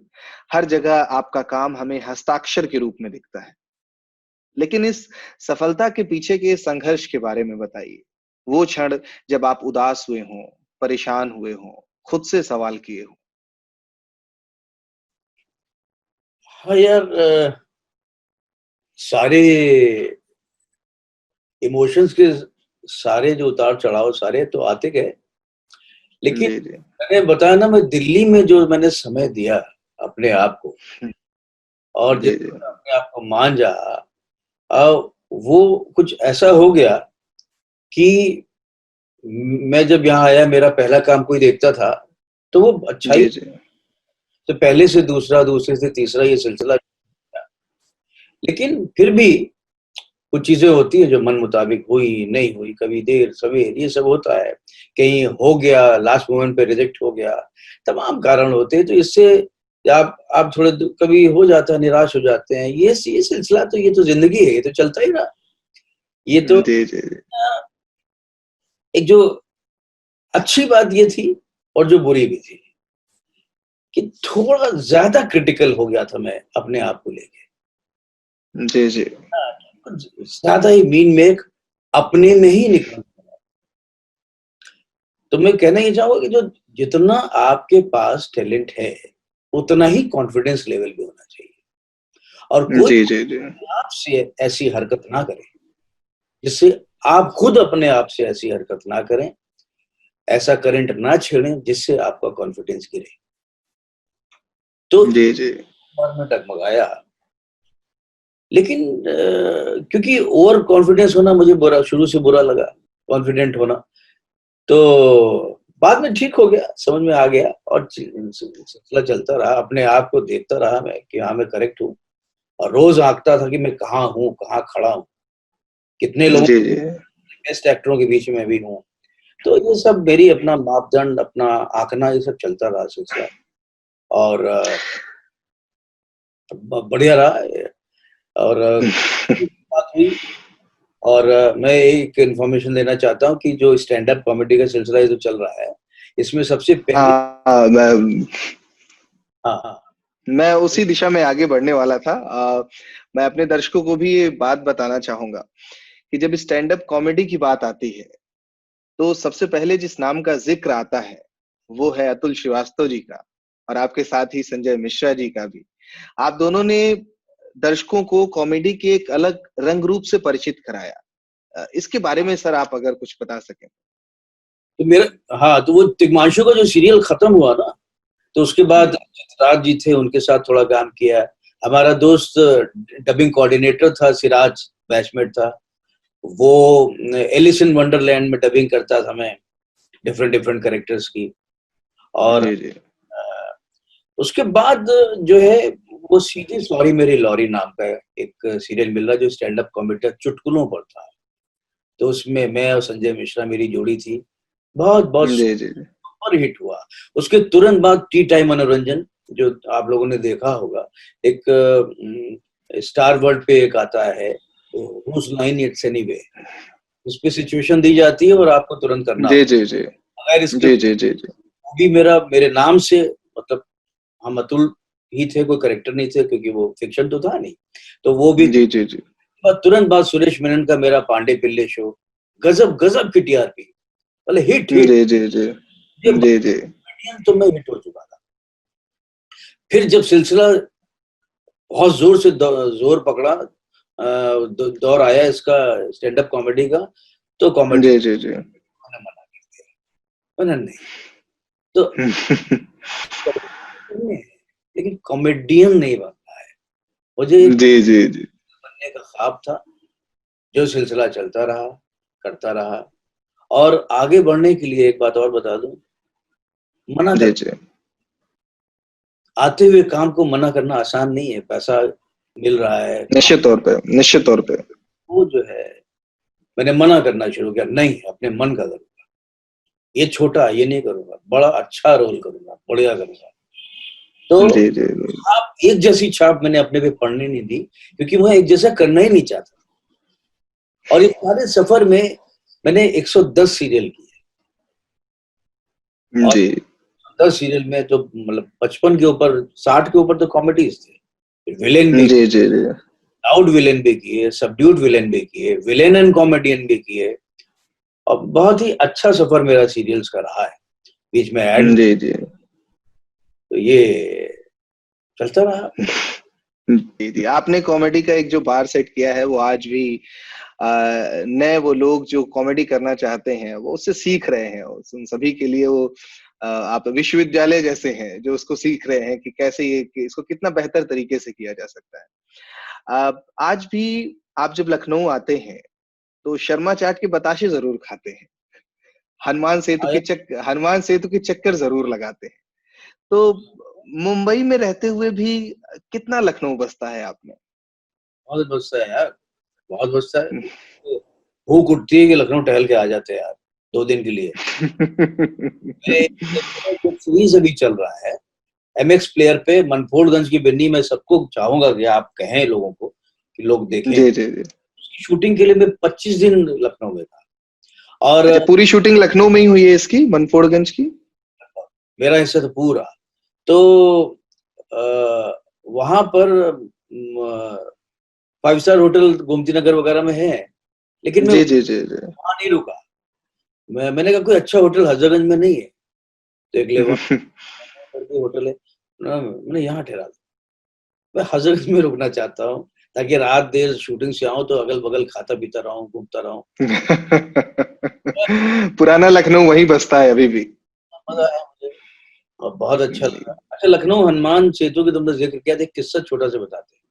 हर जगह आपका काम हमें हस्ताक्षर के रूप में दिखता है। लेकिन इस सफलता के पीछे के संघर्ष के बारे में बताइए। वो क्षण जब आप उदास हुए हों, परेशान हुए हों, खुद से सवाल किए हों। हाँ यार, सारे इमोशंस के सारे जो उतार चढ़ाव सारे तो आते गए, लेकिन जी मैंने बताया ना, मैं दिल्ली में जो मैंने समय दिया अपने आप को, और जब जी अपने आप को मान जा, वो कुछ ऐसा हो गया कि मैं जब यहाँ आया, मेरा पहला काम कोई देखता था तो वो अच्छा ही, जी जी तो पहले से दूसरा, दूसरे से तीसरा ये सिलसिला। लेकिन फिर भी कुछ चीजें होती है जो मन मुताबिक हुई, नहीं हुई, कभी देर सवेर ये सब होता है, कहीं हो गया, लास्ट मोमेंट पे रिजेक्ट हो गया, तमाम कारण होते हैं। तो इससे आप थोड़े कभी हो जाता है, निराश हो जाते हैं। ये सिलसिला तो, ये तो जिंदगी है, ये तो चलता ही रहा। ये तो जी जी जी एक जो अच्छी बात ये थी और जो बुरी भी थी कि थोड़ा ज्यादा क्रिटिकल हो गया था मैं अपने आप को लेके। जी जी कुछ ज्यादा ही मीन मेक अपने में ही निकल। तो मैं कहना ये चाहूंगा कि जो जितना आपके पास टैलेंट है उतना ही कॉन्फिडेंस लेवल भी होना चाहिए, और कोई जी जी जी आपसे ऐसी हरकत ना करे जिससे आप खुद अपने आप से ऐसी हरकत ना करें, ऐसा करंट ना छेड़ें जिससे आपका कॉन्फिडेंस गिरे। तो जी जी बार में डगमगाया, लेकिन क्योंकि ओवर कॉन्फिडेंस होना मुझे बुरा, शुरू से बुरा लगा, कॉन्फिडेंट होना। तो बाद में ठीक हो गया, समझ में आ गया और सिलसिला चलता रहा। अपने आप को देखता रहा मैं कि हाँ मैं करेक्ट हूँ, और रोज आंकता था कि मैं कहाँ हूँ, कहाँ खड़ा हूँ, कितने लोगों, जी जी बेस्ट एक्टरों के बीच में भी हूँ। तो ये सब मेरी अपना मापदंड, अपना आंकना, ये सब चलता रहा सिलसिला, और बढ़िया रहा। और बात हुई। और मैं एक इन्फॉर्मेशन देना चाहता हूँ कि जो स्टैंड अप कॉमेडी का सिलसिला ये जो चल रहा है, इसमें सबसे पहले, हाँ हाँ हाँ, मैं उसी दिशा में आगे बढ़ने वाला था। मैं अपने दर्शकों को भी ये बात बताना चाहूंगा कि जब स्टैंड अप कॉमेडी की बात आती है तो सबसे पहले जिस नाम का जिक्र आता है वो है अतुल श्रीवास्तव जी का, और आपके साथ ही संजय मिश्रा जी का भी। आप दोनों ने दर्शकों को कॉमेडी के एक अलग रंग रूप से परिचित कराया। इसके बारे में सर आप अगर कुछ बता सकें। तो मेरा, हाँ, तो वो तिग्मांशु का जो सीरियल खत्म हुआ ना, तो उसके बाद चित्राज जी थे, उनके साथ थोड़ा काम किया। हमारा दोस्त डबिंग कोऑर्डिनेटर था, सिराज, बैचमेट था, वो एलिस इन वंडरलैंड में डबिंग करता था मैं, डिफरेंट डिफरेंट कैरेक्टर्स की। और जी जी उसके बाद जो है, वो सीधी सॉरी मेरी लॉरी नाम का एक सीरियल मिल रहा जो स्टैंड अप कॉमेडी चुटकुलों पर था। तो उसमें मैं और संजय मिश्रा मेरी जोड़ी थी, बहुत बहुत जी जी सुपर हिट हुआ। उसके तुरंत बाद टी टाइम मनोरंजन, जो आप लोगों ने देखा होगा, एक स्टार वर्ल्ड पे एक आता है, हुज लाइन इट्स एनीवे, उस पे सिचुएशन दी जाती है और आपको तुरंत करना जी होता जी जी है। अगर जी स्क्रिप्ट जी जी जी भी मेरे नाम से, मतलब हम अतुल ही थे, कोई करेक्टर नहीं थे, क्योंकि वो फिक्शन तो था नहीं, तो वो भी। जी जी जी तुरंत बाद सुरेश मेनन का मेरा पांडे पिल्ले शो, गजब गजब की टीआरपी, मतलब हिट हिट। जी जी जी ये जी जी तो मैं हिट हो चुका था। फिर जब सिलसिला बहुत जोर से जोर पकड़ा, दौर आया इसका स्टैंड अप कॉमेडी का, तो कॉमेडी जी जी जी मना कर दिया, मना नहीं। तो लेकिन कॉमेडियन नहीं बन पाए। मुझे एक जी जी जी बनने का ख्वाब था, जो सिलसिला चलता रहा, करता रहा। और आगे बढ़ने के लिए एक बात और बता दूं, मना जी कर, जी आते हुए काम को मना करना आसान नहीं है। पैसा मिल रहा है, काम, निश्चित तौर पे निश्चित तौर पे वो जो है, मैंने मना करना शुरू किया, नहीं अपने मन का करूंगा, ये छोटा ये नहीं करूंगा, बड़ा अच्छा रोल करूंगा, बढ़िया करूंगा। तो जी जी जी आप एक जैसी छाप मैंने अपने पे पड़ने नहीं दी, क्योंकि मैं एक जैसा करना ही नहीं चाहता। और इस सारे सफर में मैंने 110 सीरियल किए, और जी 10 सीरियल में तो मतलब 55 के ऊपर, 60 के ऊपर तो कॉमेडीज थे, विलेन भी, जी जी जी लाउड विलेन भी किए, सबड्यूड विलेन भी किए, विलेन एंड कॉमेडियन भी किए। और बहुत ही अच्छा सफर मेरा सीरियल्स का रहा है, बीच में ऐड, जी जी तो ये चलता रहा। जी जी आपने कॉमेडी का एक जो बार सेट किया है वो आज भी नए वो लोग जो कॉमेडी करना चाहते हैं वो उससे सीख रहे हैं। उन सभी के लिए वो आप विश्वविद्यालय जैसे हैं जो उसको सीख रहे हैं कि कैसे ये कि इसको कितना बेहतर तरीके से किया जा सकता है। आज भी आप जब लखनऊ आते हैं तो शर्मा चाट के बताशे जरूर खाते हैं, हनुमान सेतु के चक्कर जरूर लगाते हैं। तो मुंबई में रहते हुए भी कितना लखनऊ बसता है आप में? बहुत बसता है यार, बहुत बसता है। भूख उठती है कि लखनऊ टहल के आ जाते हैं यार 2 दिन के लिए। जो सीरीज अभी चल रहा है MX प्लेयर पे, मनफोर्डगंज की बिन्नी, मैं सबको चाहूंगा कि आप कहें लोगों को कि लोग देखें। जी जी जी। उसकी शूटिंग के लिए मैं 25 दिन लखनऊ में था। और अच्छा, पूरी शूटिंग लखनऊ में ही हुई है इसकी, मनफोर्डगंज की? मेरा हिस्सा तो पूरा, तो वहां पर 5 स्टार होटल गोमती नगर वगैरह में है, लेकिन मैं जी जी जी जी। वहां नहीं रुका। मैंने कहा कोई अच्छा होटल हजरतगंज में नहीं है, तो एक लेवा करके होटल है, मैंने यहाँ ठहरा था। मैं हजरतगंज में रुकना चाहता हूँ ताकि रात देर शूटिंग से आऊं तो अगल बगल खाता पीता रहूं, घूमता रहूं। पुराना लखनऊ वहीं बसता है अभी भी। मजा आया मुझे और बहुत अच्छा जी लगा। अच्छा, लखनऊ हनुमान सेतु की तुमने जिक्र किया था, एक किस्सा छोटा सा बताते हैं।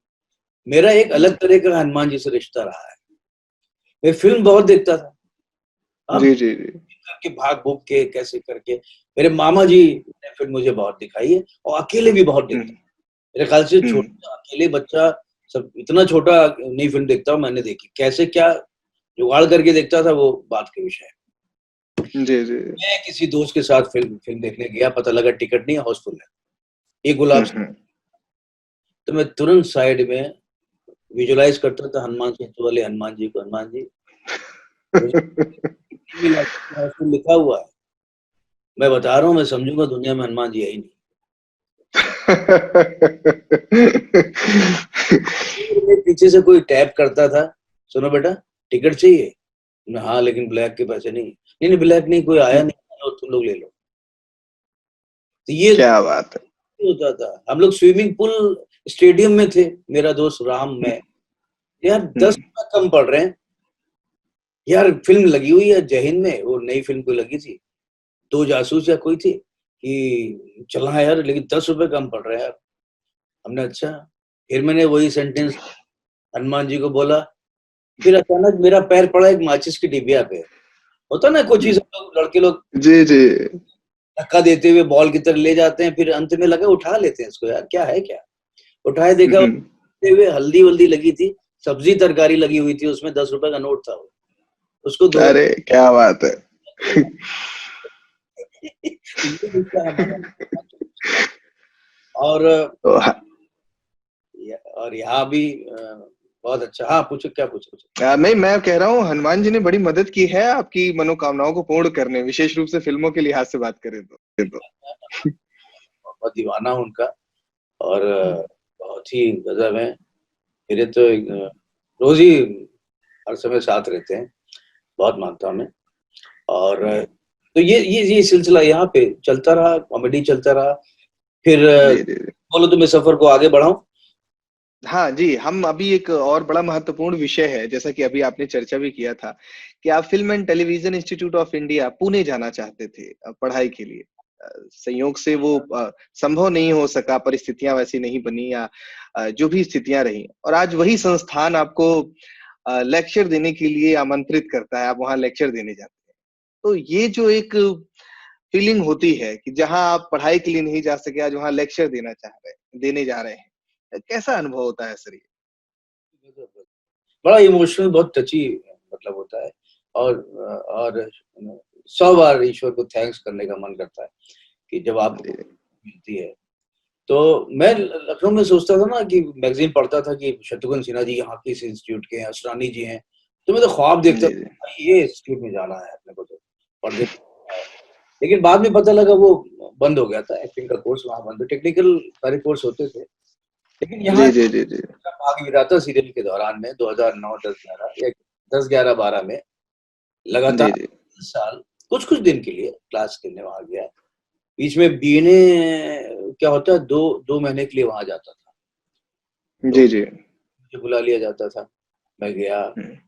मेरा एक अलग तरह का हनुमान जी से रिश्ता रहा है। मैं फिल्म बहुत देखता था, जी अब जी जी। करके भाग भूग के कैसे करके। मेरे मामा जी ने फिल्म मुझे बहुत दिखाई है, और अकेले भी बहुत देखता। मेरे ख्याल से हम्म, छोटा अकेले बच्चा सब इतना छोटा नई फिल्म देखता हूँ मैंने देखी। कैसे क्या जुगाड़ करके देखता था वो बात के विषय है। जी जी। मैं किसी दोस्त के साथ फिल्म देखने गया, पता लगा टिकट नहीं है, हाउसफुल है, एक गुलाब। हम्म। तो मैं तुरंत साइड में विजुलाइज करता था हनुमान सेतु वाले हनुमान जी को। हनुमान जी, मुझे मिला हाउसफुल लिखा हुआ है, मैं बता रहा हूँ, मैं समझूंगा दुनिया में हनुमान जी है ही नहीं। पीछे से कोई टैप करता था, सुनो बेटा टिकट चाहिए? हाँ, लेकिन ब्लैक के पैसे नहीं। नहीं नहीं, ब्लैक नहीं, कोई आया नहीं, और तुम लोग ले लो। तो ये क्या बात है। होता था। हम लोग स्विमिंग पूल स्टेडियम में थे, मेरा दोस्त राम, मैं, यार 10 रुपए कम पड़ रहे हैं यार। फिल्म लगी हुई है जय हिंद में, वो नई फिल्म कोई लगी थी, 2 जासूस या कोई थी, कि चलना है यार, लेकिन 10 रुपए कम पड़ रहे हैं यार। हमने अच्छा, फिर मैंने वही सेंटेंस हनुमान जी को बोला। फिर अचानक मेरा पैर पड़ा एक माचिस की डिबिया पे। होता ना कुछ चीज, लड़के लोग जी जी। धक्का देते हुए बॉल की तरह ले जाते हैं, फिर अंत में लगा उठा लेते हैं इसको, यार क्या है क्या। उठाए देखा, हुए हल्दी वल्दी लगी थी, सब्जी तरकारी लगी हुई थी, उसमें 10 रुपए का नोट था वो। उसको दो। अरे क्या बात है। और तो हाँ, यहाँ भी बहुत अच्छा। हाँ पूछो, क्या पूछो। नहीं, मैं कह रहा हूँ हनुमान जी ने बड़ी मदद की है आपकी मनोकामनाओं को पूर्ण करने, विशेष रूप से फिल्मों के लिहाज से बात करें तो। बहुत दीवाना हूँ उनका, और बहुत ही गजब है। मेरे तो रोज ही हर समय साथ रहते हैं, बहुत मानता हूँ मैं। और तो ये सिलसिला यहाँ पे चलता रहा, कॉमेडी चलता रहा। फिर जी जी। बोलो तो मैं सफर को आगे बढ़ाऊं। हाँ जी, हम अभी एक और बड़ा महत्वपूर्ण विषय है, जैसा कि अभी आपने चर्चा भी किया था कि आप film and television institute of India Pune जाना चाहते थे पढ़ाई के लिए। संयोग से वो संभव नहीं हो सका, परिस्थितियां वैसी नहीं बनी, या जो भी स्थितियां रही, और आज वही संस्थान आपको लेक्चर देने के लिए आमंत्रित करता है, आप वहां लेक्चर देने जाते हैं। तो ये जो एक फीलिंग होती है कि जहां आप पढ़ाई के लिए नहीं जा सके, आज वहां लेक्चर देने जा रहे हैं, कैसा अनुभव होता है सर ये? बड़ा इमोशनल, बहुत टची मतलब होता है। और 100 बार ईश्वर को थैंक्स करने का मन करता है कि जब आपको मिलती है। तो मैं लखनऊ में सोचता था ना, कि मैगजीन पढ़ता था कि शत्रुघ्न सिन्हा जी यहाँ के इस इंस्टीट्यूट के हैं, असरानी जी हैं, तो मैं तो ख्वाब देखता जी था जी। भाई ये इंस्टीट्यूट में जाना है अपने को, तो पढ़ने है। लेकिन बाद में पता लगा वो बंद हो गया था, एक्टिंग का कोर्स वहाँ बंद, टेक्निकल सारे कोर्स होते थे। लेकिन यहाँ जी जी जी जी। भाग विधाता सीरियल के दौरान में 2009, 10, 11 या 10, 11, 12 में जी लगातार जी 3 साल कुछ कुछ दिन के लिए क्लास करने वहां गया। बीच में बीने क्या होता है, 2 महीने के लिए वहां जाता था, तो जी जी। मुझे बुला लिया जाता था, मैं गया,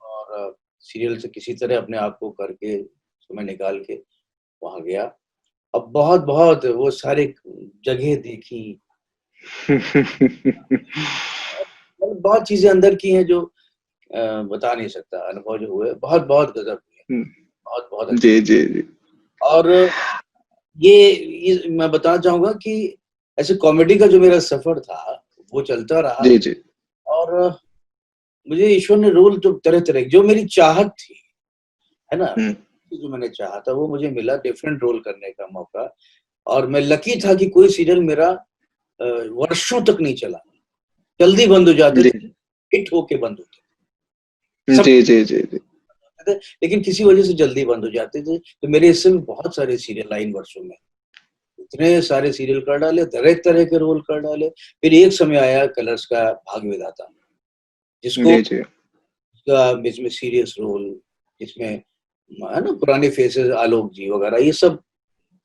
और सीरियल से किसी तरह अपने आप को करके समय निकाल के वहां गया। अब बहुत बहुत वो सारे जगह देखी, बहुत चीजें अंदर की हैं जो बता नहीं सकता। अनुभव जो हुए बहुत बहुत गजब हुए, बहुत बहुत अच्छे। जी जी जी। और ये मैं बताना चाहूंगा कि ऐसे कॉमेडी का जो मेरा सफर था वो चलता रहा। जी जी। और मुझे ईश्वर ने रोल तो तरह तरह जो मेरी चाहत थी, है ना, हम्म जो मैंने चाहा था वो मुझे मिला, डिफरेंट रोल करने का मौका। और मैं लकी था कि कोई सीरियल मेरा वर्षों तक नहीं चला, जल्दी बंद हो जाते जी थे, हिट होके बंद होते थे, सब जी जी जी जी। होते थे, लेकिन किसी वजह से जल्दी बंद हो जाते थे। तो मेरे हिस्से में बहुत सारे सीरियल आए इन वर्षों में, इतने सारे सीरियल कर डाले, तरह तरह के रोल कर डाले। फिर एक समय आया कलर्स का भाग विधाता, जिसको जी जी। इसमें सीरियस रोल, इसमें है ना पुराने फेसेस, आलोक जी वगैरह, ये सब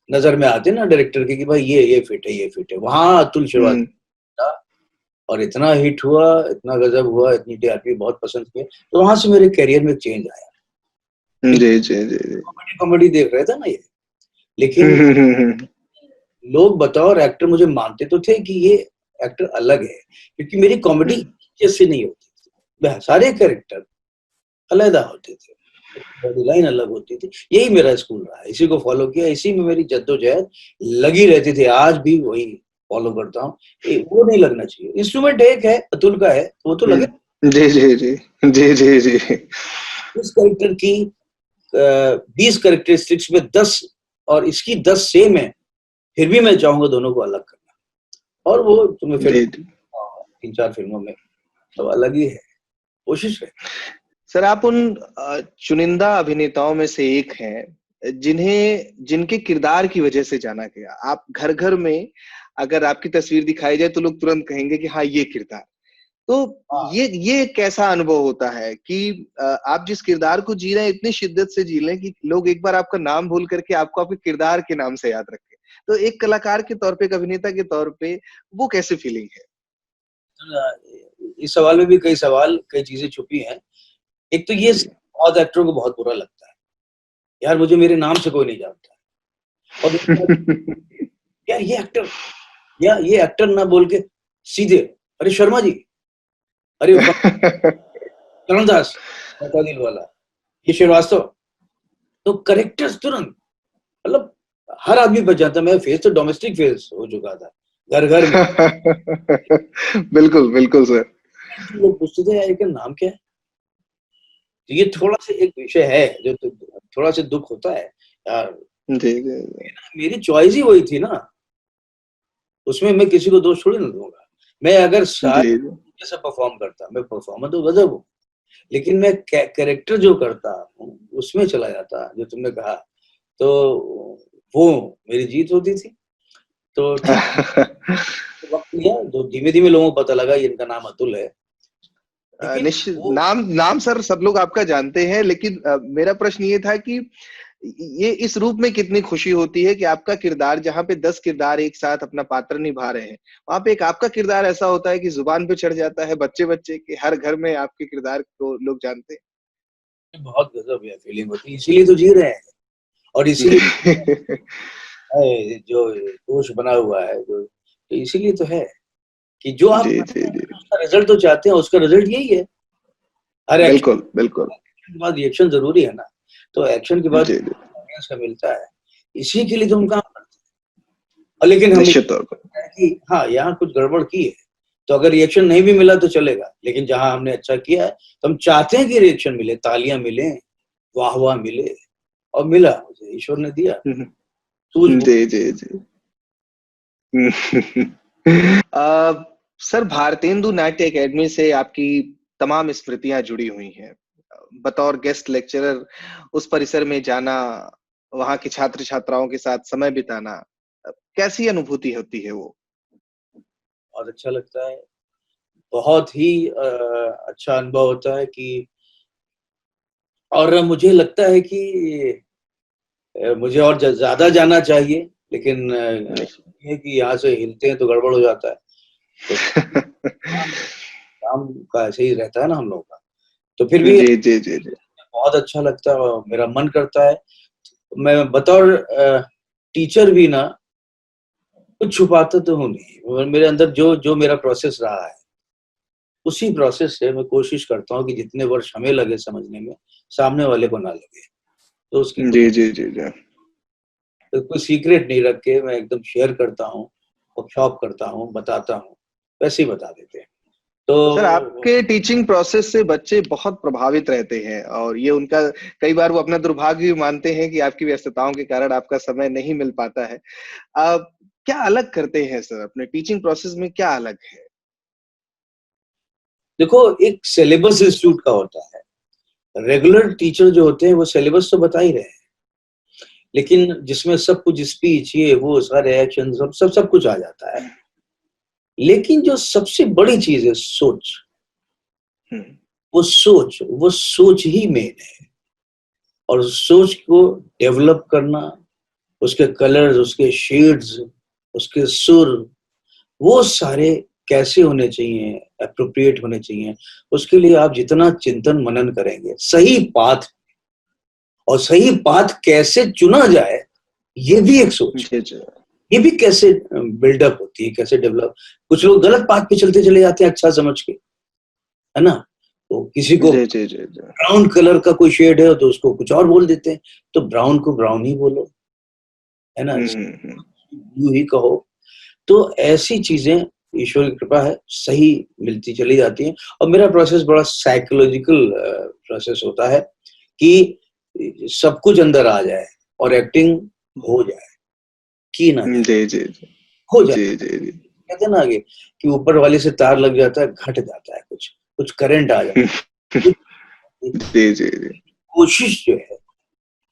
नजर में आते ना डायरेक्टर के कि भाई ये फिट है, ये फिट है। वहां अतुल श्रीवास्तव हम्म था और इतना हिट हुआ, इतना गजब हुआ, इतनी टीआरपी बहुत पसंद किए। तो वहां से मेरे करियर में चेंज आया। जी जी जी जी। कॉमेडी कॉमेडी देख रहे थे ना ये, लेकिन लोग बतौर एक्टर मुझे मानते तो थे कि ये एक्टर अलग है, क्योंकि मेरी कॉमेडी जैसे नहीं होती थी, सारे कैरेक्टर अलग होते थे, बॉडी लाइन अलग होती थी। यही मेरा स्कूल रहा, इसी को फॉलो किया, इसी में मेरी जद्दोजहद लगी रहती थी। आज भी वही फॉलो करता हूँ। वो नहीं लगना चाहिए। इंस्ट्रूमेंट एक है, अतुल का है, वो तो लगे। जी जी जी जी जी जी। इस कैरेक्टर की 20 कैरेक्टरिस्टिक्स में 10 और इसकी 10 सेम है, फिर भी मैं चाहूंगा दोनों को अलग करना। और वो तुम्हें फिल्म, जी जी। 3-4 फिल्मों में तो अलग ही है, कोशिश है। सर, आप उन चुनिंदा अभिनेताओं में से एक हैं जिनके किरदार की वजह से जाना गया। आप घर घर में अगर आपकी तस्वीर दिखाई जाए तो लोग तुरंत कहेंगे कि हाँ, ये किरदार। तो हाँ, ये कैसा अनुभव होता है कि आप जिस किरदार को जी रहे हैं इतनी शिद्दत से जी लें कि लोग एक बार आपका नाम भूल करके आपको आपके किरदार के नाम से याद रखें। तो एक कलाकार के तौर पे, एक अभिनेता के तौर पे वो कैसे फीलिंग है? इस सवाल में भी कई चीजें छुपी हैं। एक तो ये जी। बहुत एक्टरों को बहुत बुरा लगता है, यार मुझे मेरे नाम से कोई नहीं जानता। और यार ये एक्टर, या ये एक्टर ना बोल के सीधे अरे शर्मा जी, अरे करण दास, दिल वाला, ये श्रीवास्तव। तो करेक्टर्स तुरंत, मतलब हर आदमी बच जाता। मैं फेस तो डोमेस्टिक फेस हो चुका था घर घर में। बिल्कुल बिल्कुल सर। लोग पूछते थे यार इनका नाम क्या है। तो ये थोड़ा सा एक विषय है जो थोड़ा सा दुख होता है यार। जी जी मेरी चॉइस ही वही थी ना, उसमें मैं किसी को दोष थोड़ी ना दूंगा। मैं अगर जी सारे जैसा परफॉर्म करता, मैं परफॉर्मर तो गजब हूँ, लेकिन मैं कैरेक्टर जो करता हूँ उसमें चला जाता, जो तुमने कहा, तो वो मेरी जीत होती थी। तो ठीक वक्त लिया, तो धीमे धीमे लोगों को पता लगा ये इनका नाम अतुल है, लेकिन निश्चित वो नाम नाम सर सब लोग आपका जानते हैं, लेकिन मेरा प्रश्न ये था कि ये इस रूप में कितनी खुशी होती है कि आपका किरदार, जहाँ पे 10 किरदार एक साथ अपना पात्र निभा रहे हैं, वहां पे एक आपका किरदार ऐसा होता है कि जुबान पे चढ़ जाता है, बच्चे बच्चे के हर घर में आपके किरदार को लोग जानते हैं। बहुत गजब है फीलिंग होती है, इसीलिए तो जी रहे हैं। और इसीलिए जो जोश बना हुआ है, जो तो इसीलिए तो है कि जो आप जी करते जी हैं जी। उसका रिजल्ट तो चाहते हैं, उसका रिजल्ट यही है। हर एक्शन बिल्कुल बिल्कुल। के बाद रिएक्शन जरूरी है ना, तो एक्शन के बाद जी जी। ऑडियंस का मिलता है, इसी के लिए तो हम काम करते हैं। और लेकिन हम निश्चित तौर पर। कि हाँ यहाँ कुछ गड़बड़ की है, तो अगर रिएक्शन नहीं भी मिला तो चलेगा, लेकिन जहां हमने अच्छा किया है तो हम चाहते हैं कि रिएक्शन मिले, तालियां मिले, वाह वाह मिले। और मिला, मुझे ईश्वर ने दिया सूझबूझ। जी जी जी। सर, भारतेंदु नाट्य एकेडमी से आपकी तमाम स्मृतियां जुड़ी हुई हैं। बतौर गेस्ट लेक्चरर उस परिसर में जाना, वहां के छात्र छात्राओं के साथ समय बिताना, कैसी अनुभूति होती है वो? बहुत अच्छा लगता है, बहुत ही अच्छा अनुभव होता है कि, और मुझे लगता है कि मुझे और ज्यादा जाना चाहिए, लेकिन ये कि यहाँ से हिलते हैं तो गड़बड़ हो जाता है। तो काम का ऐसे ही रहता है ना हम लोग का। तो फिर भी जी जी जी जी। बहुत अच्छा लगता है और मेरा मन करता है। मैं बतौर टीचर भी ना कुछ छुपाता तो हूँ नहीं, और मेरे अंदर जो जो मेरा प्रोसेस रहा है उसी प्रोसेस से मैं कोशिश करता हूँ कि जितने वर्ष हमें लगे समझने में, सामने वाले को ना लगे। तो उसकी जी जी जी जी। कोई सीक्रेट नहीं रख के मैं एकदम शेयर करता हूँ, वर्कशॉप करता हूँ, बताता हूँ, वैसे ही बता देते हैं। सर, तो आपके टीचिंग प्रोसेस से बच्चे बहुत प्रभावित रहते हैं और ये उनका कई बार वो अपना दुर्भाग्य भी मानते हैं कि आपकी व्यस्तताओं के कारण आपका समय नहीं मिल पाता है। आप क्या अलग करते हैं सर? अपने टीचिंग प्रोसेस में क्या अलग है? देखो, एक सिलेबस इंस्टीट्यूट का होता है। रेगुलर टीचर जो होते हैं वो सिलेबस तो बता ही रहे हैं, लेकिन जिसमें सब कुछ स्पीच, ये वो सारे एक्शन, सब कुछ आ जाता है। लेकिन जो सबसे बड़ी चीज है सोच, वो सोच ही मेन है। और सोच को डेवलप करना, उसके कलर्स, उसके शेड्स, उसके सुर, वो सारे कैसे होने चाहिए, एप्रोप्रिएट होने चाहिए, उसके लिए आप जितना चिंतन मनन करेंगे, सही पाथ, और सही पाथ कैसे चुना जाए, ये भी एक सोच, ये भी कैसे बिल्डअप होती है, कैसे डेवलप। कुछ लोग गलत पाथ पे चलते चले जाते हैं अच्छा समझ के, है ना। तो किसी को ब्राउन कलर का कोई शेड है तो उसको कुछ और बोल देते हैं, तो ब्राउन को ब्राउन ही बोलो, है ना, यू ही कहो। तो ऐसी चीजें ईश्वर की कृपा है सही मिलती चली जाती हैं। और मेरा प्रोसेस बड़ा साइकोलॉजिकल प्रोसेस होता है कि सब कुछ अंदर आ जाए और एक्टिंग हो जाए, की ना जी जी जी हो जाए। जी जी जी। कहते हैं ना आगे कि ऊपर वाले से तार लग जाता है, घट जाता है, कुछ कुछ करंट आ जाता है। जी जी जी। कोशिश जो है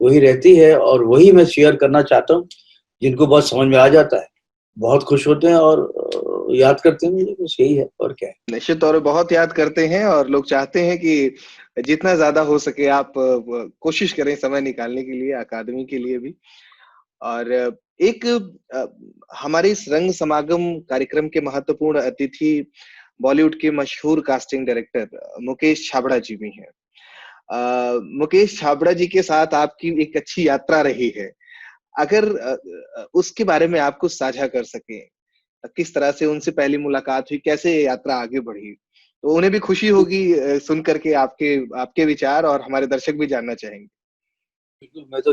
वही रहती है, और वही मैं शेयर करना चाहता हूँ। जिनको बहुत समझ में आ जाता है बहुत खुश होते हैं और याद करते हैं मुझे, बस यही है और क्या है। निश्चित तौर पे बहुत याद करते हैं और लोग चाहते हैं कि जितना ज्यादा हो सके आप कोशिश करें समय निकालने के लिए, अकादमी के लिए भी। और एक हमारे इस रंग समागम कार्यक्रम के महत्वपूर्ण अतिथि बॉलीवुड के मशहूर कास्टिंग डायरेक्टर मुकेश छाबड़ा जी भी हैं। मुकेश छाबड़ा जी के साथ आपकी एक अच्छी यात्रा रही है। अगर उसके बारे में आप कुछ साझा कर सकें, किस तरह से उनसे पहली मुलाकात हुई, कैसे ये यात्रा आगे बढ़ी? तो उन्हें भी खुशी होगी सुन करके आपके आपके विचार, और हमारे दर्शक भी जानना चाहेंगे। बिल्कुल, मैं तो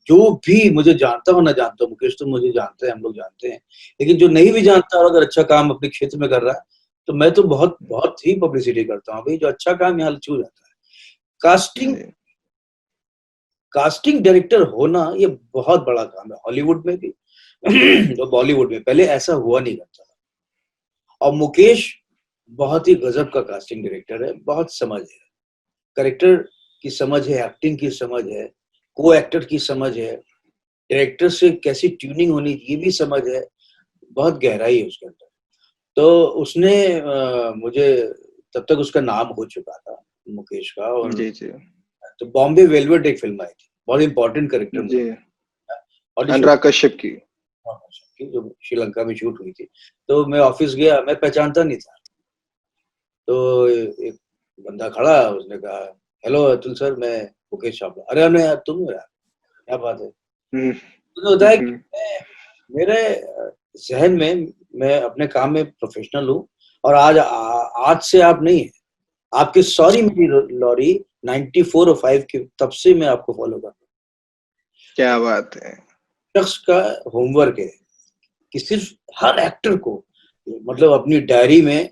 जो भी मुझे जानता हो ना जानता हो, मुकेश तो मुझे जानते हैं, हम लोग जानते हैं, लेकिन जो नहीं भी जानता और अगर अच्छा काम अपने क्षेत्र में कर रहा है, तो मैं तो बहुत बहुत ही पब्लिसिटी करता हूँ भाई, जो अच्छा काम यहाँ छू जाता है। कास्टिंग कास्टिंग डायरेक्टर होना ये बहुत बड़ा काम है, हॉलीवुड में भी और बॉलीवुड में पहले ऐसा हुआ नहीं करता था। और मुकेश बहुत ही गजब का कास्टिंग डायरेक्टर है, बहुत समझ है, करेक्टर की समझ है, एक्टिंग की समझ है, को एक्टर की समझ है, डायरेक्टर से कैसी ट्यूनिंग होनी ये भी समझ है, बहुत गहराई है उसके अंदर। तो उसने मुझे, तब तक उसका नाम हो चुका था मुकेश का, और जी जी तो बॉम्बे वेलवेट एक फिल्म आई थी, बहुत इंपॉर्टेंट करेक्टर जी। ऑडिशन अनुराग कश्यप की। की, जो श्रीलंका में शूट हुई थी। तो मैं ऑफिस गया, मैं पहचानता नहीं था, तो एक बंदा खड़ा, उसने कहा हेलो अतुल सर, मैं मुकेश छाबड़ा। अरे हमने यार तुम हो यार, क्या बात है। तो होता है कि मेरे जहन में मैं अपने काम में प्रोफेशनल हूँ, और आज से आप नहीं है, आपके सॉरी मेरी लॉरी 94 और 5 की तब से मैं आपको फॉलो कर रहा हूँ। क्या बात है। शख्स का होमवर्क है कि सिर्फ हर एक्टर को मतलब अपनी डायरी में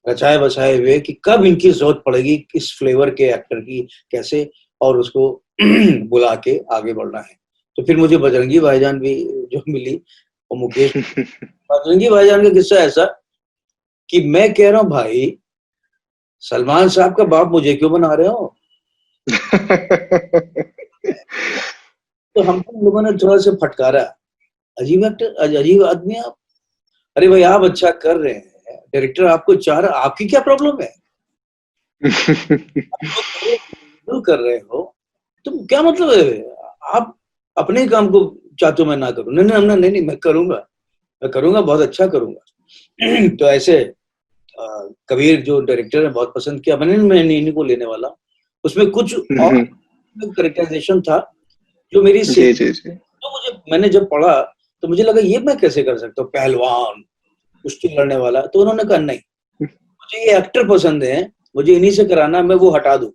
रचाए बसाए हुए कि कब इनकी जरूरत पड़ेगी, किस फ्लेवर के एक्टर की कैसे, और उसको बुला के आगे बढ़ना है। तो फिर मुझे बजरंगी भाईजान भी जो मिली, और मुकेश। बजरंगी भाईजान का किस्सा ऐसा कि मैं कह रहा हूँ भाई, सलमान साहब का बाप मुझे क्यों बना रहे हो। तो हमको लोगों ने थोड़ा सा फटकारा, अजीब एक्टर, अजीब आदमी आप। अरे भाई आप अच्छा कर रहे हैं, डायरेक्टर आपको चाह रहा, आपकी क्या प्रॉब्लम है। कर रहे हो तो क्या मतलब है, आप अपने काम को चाहते हो मैं ना करूं। नहीं, मैं करूंगा, बहुत अच्छा करूंगा। तो ऐसे कबीर जो डायरेक्टर है बहुत पसंद किया मैंने, मैं इन्हीं को लेने वाला। उसमें कुछ और करेक्टराइजेशन था जो मेरी जी जी जी। तो मैंने जब पढ़ा तो मुझे लगा ये मैं कैसे कर सकता हूँ, पहलवान कुश्ती लड़ने वाला। तो उन्होंने कहा नहीं, मुझे ये एक्टर पसंद है, मुझे इन्हीं से कराना, मैं वो हटा दूं।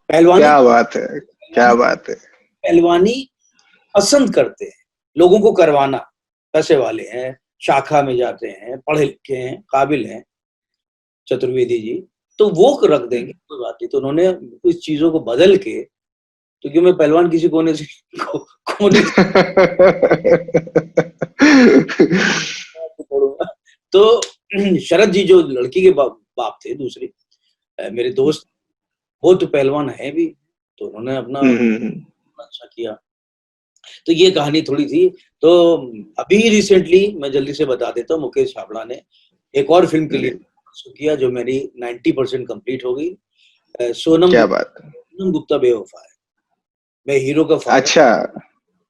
पहलवानी, क्या बात है, क्या बात है। पहलवानी पसंद करते हैं लोगों को करवाना, पैसे वाले हैं, शाखा में जाते हैं, पढ़े लिखे हैं, काबिल हैं, चतुर्वेदी जी, तो वो रख देंगे, कोई बात नहीं। तो उन्होंने कुछ चीजों को बदल के, तो क्यों मैं पहलवान किसी कोने से कोने से पढ़ूंगा। तो शरद जी जो लड़की के बाप थे दूसरी, मेरे दोस्त, वो तो पहलवान है भी, तो उन्होंने अपना अच्छा किया। तो ये कहानी थोड़ी थी। तो अभी रिसेंटली मैं जल्दी से बता देता हूँ, मुकेश छाबड़ा ने एक और फिल्म के लिए किया जो मेरी 90% कंप्लीट हो गई। सोनम गुप्ता बेवफा है, मैं हीरो का फादर। अच्छा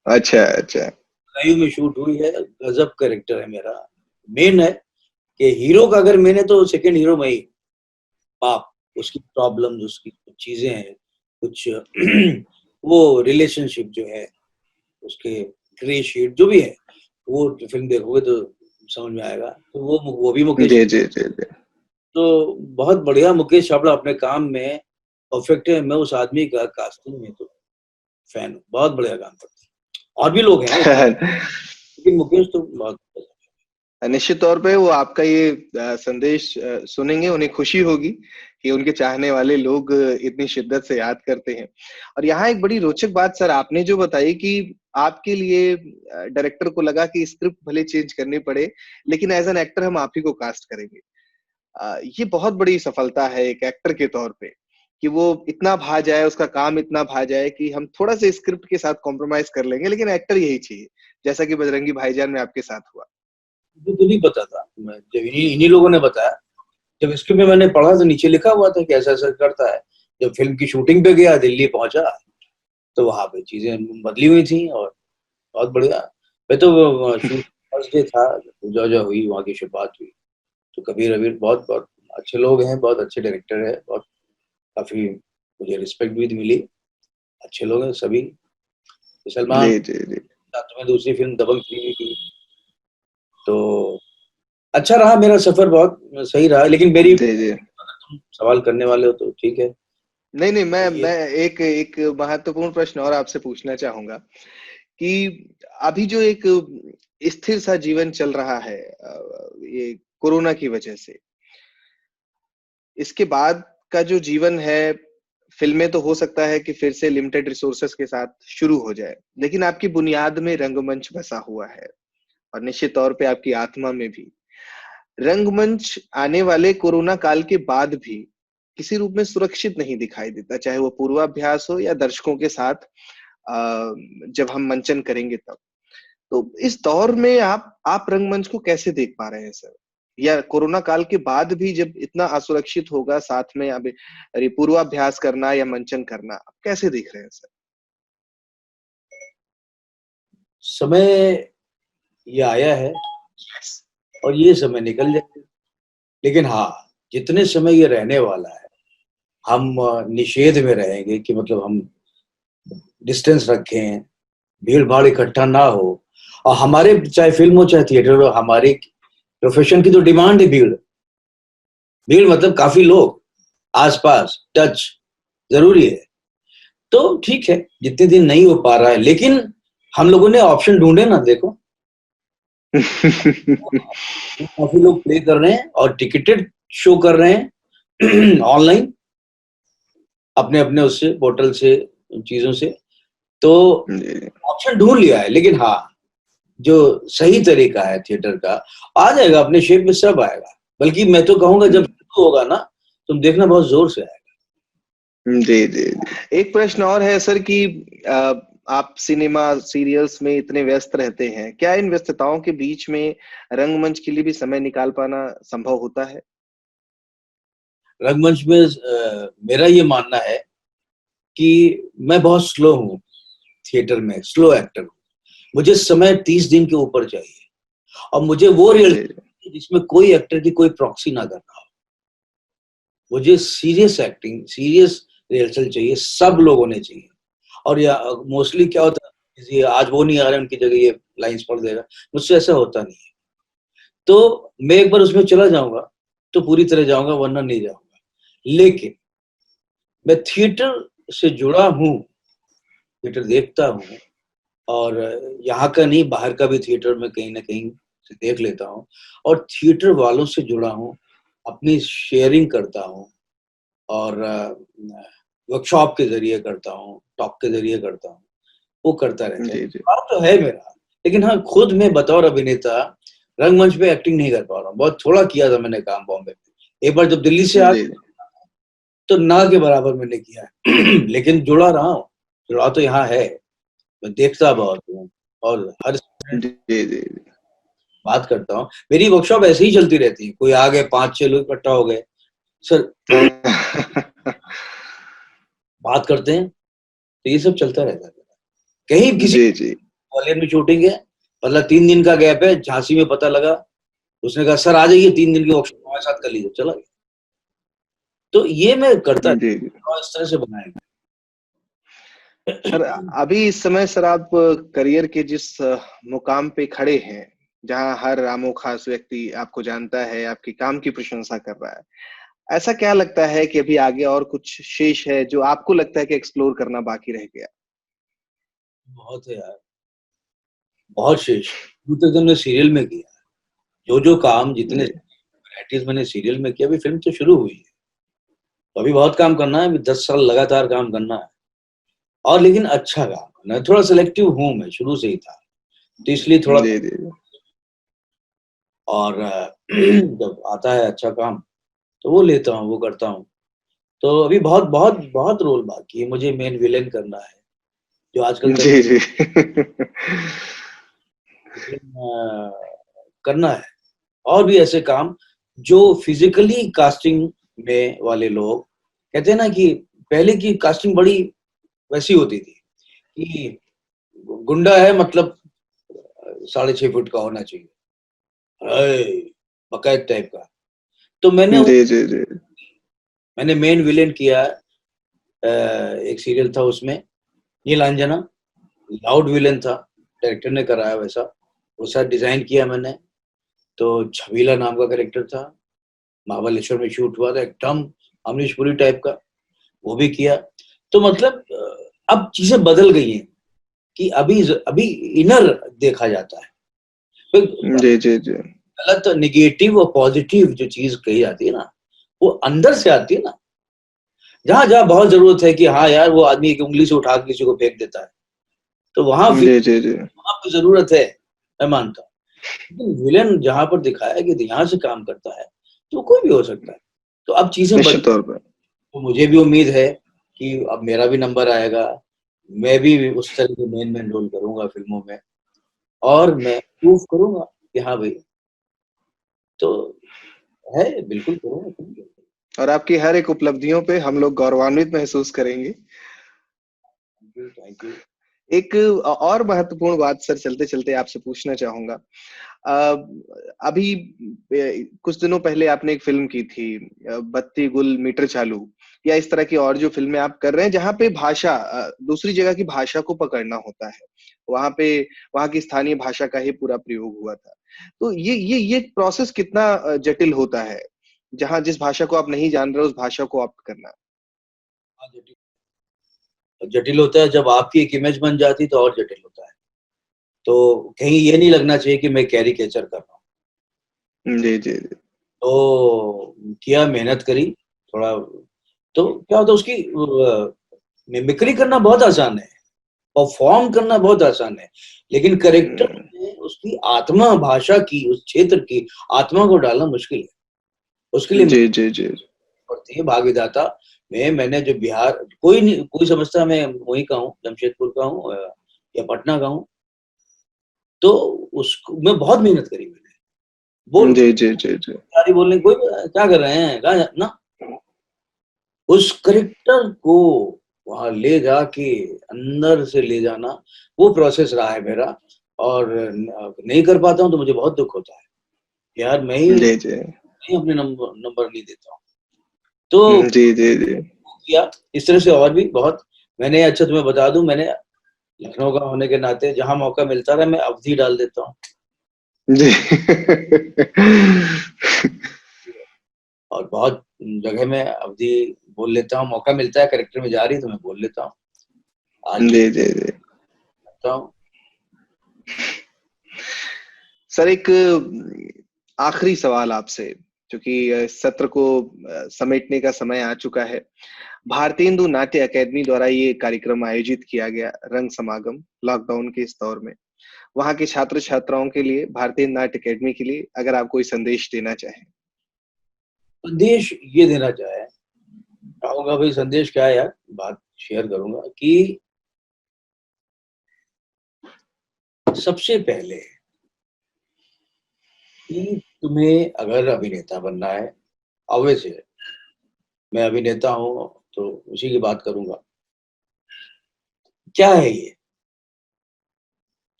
अच्छा अच्छा। लाइव में शूट हुई है, गजब कैरेक्टर है मेरा। मेन है कि हीरो का अगर मैंने, तो सेकंड हीरो में ही बाप, उसकी प्रॉब्लम्स, उसकी कुछ चीजें हैं, कुछ वो रिलेशनशिप जो है, उसके ग्रे शेड जो भी है, वो फिल्म देखोगे तो समझ में आएगा। तो वो भी मुकेश जी जी जी जी। तो बहुत बढ़िया। मुकेश छाबड़ा अपने काम में परफेक्ट है। मैं उस आदमी का कास्टिंग में तो फैन हूँ, बहुत बढ़िया काम करते हैं। और भी लोग हैं लेकिन मुकेश तो बहुत निश्चित तौर पे वो आपका ये संदेश सुनेंगे, उन्हें खुशी होगी कि उनके चाहने वाले लोग इतनी शिद्दत से याद करते हैं। और यहाँ एक बड़ी रोचक बात सर आपने जो बताई कि आपके लिए डायरेक्टर को लगा कि स्क्रिप्ट भले चेंज करनी पड़े, लेकिन एज एन एक्टर हम आप ही को कास्ट करेंगे। ये बहुत बड़ी सफलता है एक एक्टर के तौर पे, कि वो इतना भा जाए, उसका काम इतना भा जाए कि हम थोड़ा सा स्क्रिप्ट के साथ कॉम्प्रोमाइज कर लेंगे, लेकिन एक्टर यही चाहिए, जैसा कि बजरंगी भाईजान में आपके साथ हुआ। मुझे तो नहीं पता था। मैं जब इन्हीं लोगों ने बताया, जब स्क्रिप्ट में मैंने पढ़ा तो नीचे लिखा हुआ था कि ऐसा ऐसा करता है। जब फिल्म की शूटिंग पे गया, दिल्ली पहुंचा, तो वहां पे चीजें बदली हुई थी और बहुत बढ़िया। मैं तो शूट फर्स्ट डे था, पूजा जो हुई, वहां की शुरुआत हुई, तो कबीर अबीर बहुत बहुत अच्छे लोग हैं, बहुत अच्छे डायरेक्टर है, और काफी मुझे रिस्पेक्ट भी मिली। अच्छे लोग हैं सभी। सलमान जी जी जी। साथ में दूसरी फिल्म दबंग 3 भी की, तो अच्छा रहा मेरा सफर, बहुत सही रहा। लेकिन मेरी, जी जी। अगर तुम सवाल करने वाले हो तो ठीक है। नहीं नहीं, मैं ये मैं एक एक महत्वपूर्ण प्रश्न और आपसे पूछना चाहूंगा कि अभी जो एक स्थिर सा जीवन चल रहा है ये कोरोना की वजह से, इसके बाद का जो जीवन है, फिल्में तो हो सकता है कि फिर से लिमिटेड रिसोर्सेस के साथ शुरू हो जाए, लेकिन आपकी बुनियाद में रंगमंच बसा हुआ है, और निश्चित तौर पे आपकी आत्मा में भी रंगमंच आने वाले कोरोना काल के बाद भी किसी रूप में सुरक्षित नहीं दिखाई देता, चाहे वो पूर्वाभ्यास हो या दर्शकों के साथ जब हम मंचन करेंगे तब। तो इस दौर में आप रंगमंच को कैसे देख पा रहे हैं सर? या कोरोना काल के बाद भी जब इतना असुरक्षित होगा, साथ में अब पूर्वाभ्यास करना या मंचन करना, आप कैसे देख रहे हैं सर? समय ये आया है और ये समय निकल जाएगा। लेकिन हाँ, जितने समय ये रहने वाला है, हम निषेध में रहेंगे कि मतलब हम डिस्टेंस रखें, भीड़ भाड़ इकट्ठा ना हो। और हमारे, चाहे फिल्म हो चाहे थिएटर हो, हमारी प्रोफेशन की तो डिमांड है भीड़। भीड़ मतलब काफी लोग, आसपास टच जरूरी है। तो ठीक है, जितने दिन नहीं हो पा रहा है, लेकिन हम लोगों ने ऑप्शन ढूंढे ना, देखो काफी लोग प्ले कर रहे हैं और टिकटेड शो कर रहे हैं ऑनलाइन, अपने अपने उससे पोर्टल से, चीजों से। तो ऑप्शन ढूंढ लिया है। लेकिन हाँ, जो सही तरीका है थिएटर का, आ जाएगा अपने शेप में, सब आएगा। बल्कि मैं तो कहूंगा जब शुरू होगा ना, तुम देखना बहुत जोर से आएगा। जी जी जी। एक प्रश्न और है सर कि आप सिनेमा सीरियल्स में इतने व्यस्त रहते हैं, क्या इन व्यस्तताओं के बीच में रंगमंच के लिए भी समय निकाल पाना संभव होता है? रंगमंच में मेरा ये मानना है कि मैं बहुत स्लो हूँ, थिएटर में स्लो एक्टर हूँ। मुझे समय 30 दिन के ऊपर चाहिए, और मुझे वो रियल जिसमें कोई एक्टर की कोई प्रॉक्सी ना करना हो। मुझे सीरियस एक्टिंग, सीरियस रिहर्सल चाहिए, सब लोगों ने चाहिए। और या मोस्टली क्या होता है, आज वो नहीं आ रहे, उनकी जगह ये लाइंस पढ़ देगा, मुझसे ऐसा होता नहीं है। तो मैं एक बार उसमें चला जाऊंगा, तो पूरी तरह जाऊंगा, वरना नहीं जाऊंगा। लेकिन मैं थिएटर से जुड़ा हूँ, थिएटर देखता हूँ, और यहाँ का नहीं, बाहर का भी थिएटर में कहीं ना कहीं से देख लेता हूँ, और थिएटर वालों से जुड़ा हूँ, अपनी शेयरिंग करता हूँ, और वर्कशॉप के जरिए करता हूँ, टॉक के जरिए करता हूँ, वो करता रहता है। जी जी काम तो है मेरा, लेकिन हाँ, खुद मैं बतौर अभिनेता रंगमंच पे एक्टिंग नहीं कर पा रहा हूँ। बहुत थोड़ा किया था मैंने काम बॉम्बे में। एक बार जब दिल्ली से आ जी तो ना के बराबर मैंने किया है। लेकिन जुड़ा रहा हूँ, जुड़ा तो यहाँ है। मैं देखता बहुत हूँ, और हर जी जी जी बात करता हूँ। मेरी वर्कशॉप ऐसे ही चलती रहती है, कोई आ गए, 5-6 लोग इकट्ठा हो गए, सर बात करते हैं, तो ये सब चलता रहता है। कहीं किसी जी जी ग्वालियर में शूटिंग है, मतलब 3 दिन का गैप है, झांसी में पता लगा, उसने कहा सर आ जाइए, 3 दिन की वर्कशॉप हमारे साथ कर लीजिए, चला गया। तो ये मैं करता जी जी। था, इस तरह से बनाया। सर अभी इस समय सर आप करियर के जिस मुकाम पे खड़े हैं, जहां हर रामो खास व्यक्ति आपको जानता है, आपके काम की प्रशंसा कर रहा है, ऐसा क्या लगता है कि अभी आगे और कुछ शेष है जो आपको लगता है कि एक्सप्लोर करना बाकी रह गया? बहुत है यार, बहुत शेष। अभी तक हमने सीरियल में किया, जो काम, जितने जी वैराइटीज मैंने सीरियल में किया, अभी फिल्म तो शुरू हुई है, तो अभी बहुत काम करना है, अभी 10 साल लगातार काम करना है, और लेकिन अच्छा काम करना है। थोड़ा सिलेक्टिव हूँ मैं, शुरू से ही था, तो इसलिए थोड़ा। जी जी और जब आता है अच्छा काम, तो वो लेता हूँ, वो करता हूँ। तो अभी बहुत बहुत बहुत रोल बाकी है, मुझे मेन विलेन करना है, जो आजकल जी जी करना है। और भी ऐसे काम जो फिजिकली कास्टिंग में वाले लोग कहते हैं ना, कि पहले की कास्टिंग बड़ी वैसी होती थी कि गुंडा है मतलब 6.5 फुट का होना चाहिए, बकायद टाइप का। तो जी जी जी मैंने मेन विलेन किया, एक सीरियल था उसमें, नीलांजना, लाउड विलेन था, डायरेक्टर ने कराया वैसा, वो साथ डिजाइन किया मैंने। तो छबीला नाम का कैरेक्टर था, महाबलेश्वर में शूट हुआ था, एकदम अमरीश पुरी टाइप का, वो भी किया। तो मतलब अब चीजें बदल गई हैं, कि अभी अभी इनर देखा जाता है। तो जी जी जी गलत निगेटिव और पॉजिटिव जो चीज कही जाती है ना, वो अंदर से आती है ना। जहां जहां बहुत जरूरत है कि हाँ यार, वो आदमी एक उंगली से उठा के किसी को फेंक देता है, तो वहां जी जी जी वहां पे जरूरत है, मैं मानता हूँ। लेकिन विलेन जहां पर दिखाया कि यहाँ से काम करता है, तो कोई भी हो सकता है। तो अब चीजें निश्चित तौर पर। तो मुझे भी उम्मीद है कि अब मेरा भी नंबर आएगा, मैं भी उस तरह के मेन मेन रोल करूंगा फिल्मों में, और मैं प्रूव करूंगा कि हाँ भाई, तो है, बिल्कुल करूंगा। और आपकी हर एक उपलब्धियों पे हम लोग गौरवान्वित महसूस करेंगे। Thank you. एक और महत्वपूर्ण बात सर चलते चलते आपसे पूछना चाहूंगा। अभी कुछ दिनों पहले आपने एक फिल्म की थी, बत्ती गुल मीटर चालू, या इस तरह की और जो फिल्में आप कर रहे हैं जहां पे भाषा, दूसरी जगह की भाषा को पकड़ना होता है, वहां पे वहां की स्थानीय भाषा का ही पूरा प्रयोग हुआ था। तो ये प्रोसेस कितना जटिल होता है, जहां जिस भाषा को आप नहीं जान रहे उस भाषा को ऑप्ट करना? जटिल होता है, जब आपकी एक इमेज बन जाती तो और जटिल होता है। तो कहीं ये नहीं लगना चाहिए कि मैं कैरिकेचर कर रहा हूँ। जी जी जी तो किया, मेहनत करी थोड़ा। तो क्या होता है, उसकी मिमिक्री करना बहुत आसान है, परफॉर्म करना बहुत आसान है, लेकिन करेक्टर में उसकी आत्मा, भाषा की, उस क्षेत्र की आत्मा को डालना मुश्किल है। उसके लिए जी जी जी पड़ती है। भाग विधाता में मैंने जो बिहार, कोई नहीं, कोई समझता मैं वहीं का हूँ, जमशेदपुर का हूँ, या पटना का हूँ, तो उसको मैं बहुत मेहनत करी मैंने। बोल जी जी जी जी सारी बोलने, कोई क्या कर रहे हैं, कहा ना, उस करेक्टर को वहां ले जाके अंदर से ले जाना, वो प्रोसेस रहा है मेरा। और नहीं कर पाता हूँ तो मुझे बहुत दुख होता है, यार मैं ही जी जी अपने नंबर नहीं देता हूँ। तो जी जी जी किया इस तरह से, और भी बहुत मैंने। अच्छा तुम्हें बता दूं, मैंने लखनऊ का होने के नाते जहां मौका मिलता रहा, मैं अवधि डाल देता हूँ। जी और बहुत जगह में अवधि बोल लेता हूँ, मौका मिलता है कैरेक्टर में जा रही तो मैं बोल लेता हूँ। आज जी जी जी करता हूँ। सर, एक आखिरी सवाल आपसे, क्योंकि सत्र को समेटने का समय आ चुका है। भारतेंदु नाट्य अकेडमी द्वारा ये कार्यक्रम आयोजित किया गया, रंग समागम, लॉकडाउन के इस दौर में वहां के छात्र छात्राओं के लिए, भारतेंदु नाट्य अकेडमी के लिए अगर आप कोई संदेश देना चाहें। संदेश ये देना चाहूंगा भाई, संदेश क्या है यार, बात शेयर करूंगा कि सबसे पहले कि तुम्हें अगर अभिनेता बनना है, ऑब्वियसली मैं अभिनेता हूं तो उसी की बात करूंगा। क्या है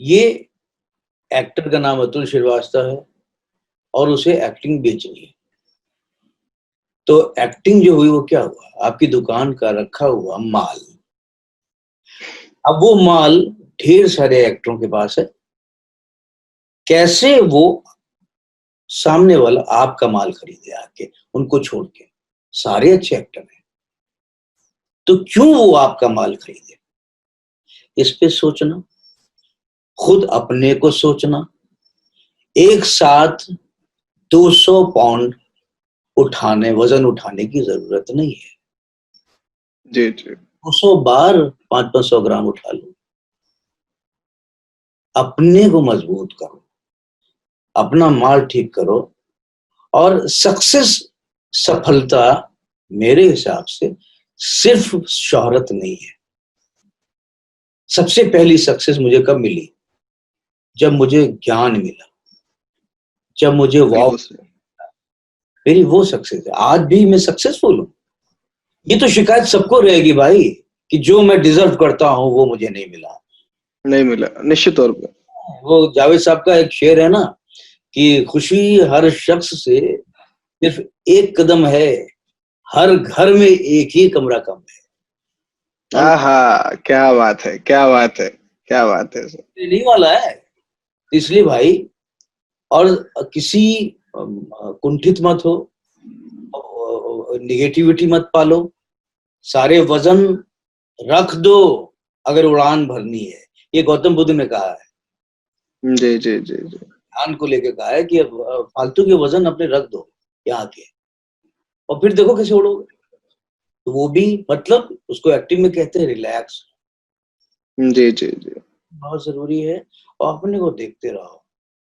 ये एक्टर का नाम अतुल श्रीवास्तव है और उसे एक्टिंग बेचनी है। तो एक्टिंग जो हुई वो क्या हुआ, आपकी दुकान का रखा हुआ माल। अब वो माल ढेर सारे एक्टरों के पास है, कैसे वो सामने वाला आपका माल खरीदे आके, उनको छोड़ के, सारे अच्छे एक्टर हैं, तो क्यों वो आपका माल खरीदे? इस पे सोचना, खुद अपने को सोचना। एक साथ 200 पाउंड वजन उठाने की जरूरत नहीं है। जी जी 200 बार 500-500 ग्राम उठा लो। अपने को मजबूत करो, अपना माल ठीक करो। और सफलता मेरे हिसाब से सिर्फ शोहरत नहीं है। सबसे पहली सक्सेस मुझे कब मिली? जब मुझे ज्ञान मिला, जब मुझे बिल्कुल सही। मेरी वो सक्सेस है। आज भी मैं सक्सेसफुल हूं। ये तो शिकायत सबको रहेगी भाई कि जो मैं डिजर्व करता हूं वो मुझे नहीं मिला। नहीं मिला, निश्चित तौर पे। वो जावेद साहब का एक शेर है ना कि खुशी हर शख्स से सिर्फ एक कदम है, हर घर में एक ही कमरा कम है। आहा, क्या बात है, क्या बात है, क्या बात है सर। नहीं वाला है इसलिए भाई। और किसी कुंठित मत हो, निगेटिविटी मत पालो, सारे वजन रख दो अगर उड़ान भरनी है। ये गौतम बुद्ध ने कहा है, जी जी जी जी ध्यान को लेके कहा है कि फालतू के वजन अपने रख दो यहाँ के, और फिर देखो कैसे उड़ोगे। तो वो भी मतलब उसको एक्टिंग में कहते हैं रिलैक्स। जी जी जी बहुत जरूरी है। और अपने को देखते रहो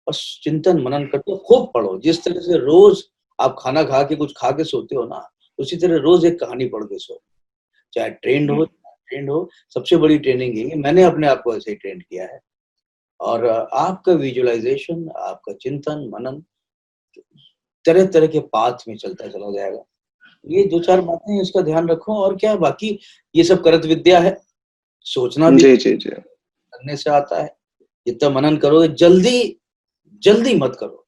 और चिंतन मनन करते, खूब पढ़ो। जिस तरह से रोज आप खाना खा के कुछ खा के सोते हो ना, उसी तरह रोज एक कहानी पढ़ के सो। चाहे ट्रेंड हो, सबसे बड़ी ट्रेनिंग यही है। मैंने अपने आप को ऐसे ही ट्रेंड किया है। और आपका विजुअलाइजेशन, आपका चिंतन मनन तरह तरह के पाथ में चलता चला जाएगा। ये 2-4 बातें हैं, इसका ध्यान रखो। और क्या, बाकी ये सब करत विद्या है। सोचना भी जी जी जी करने से आता है। जितना मनन करोगे, जल्दी मत करो,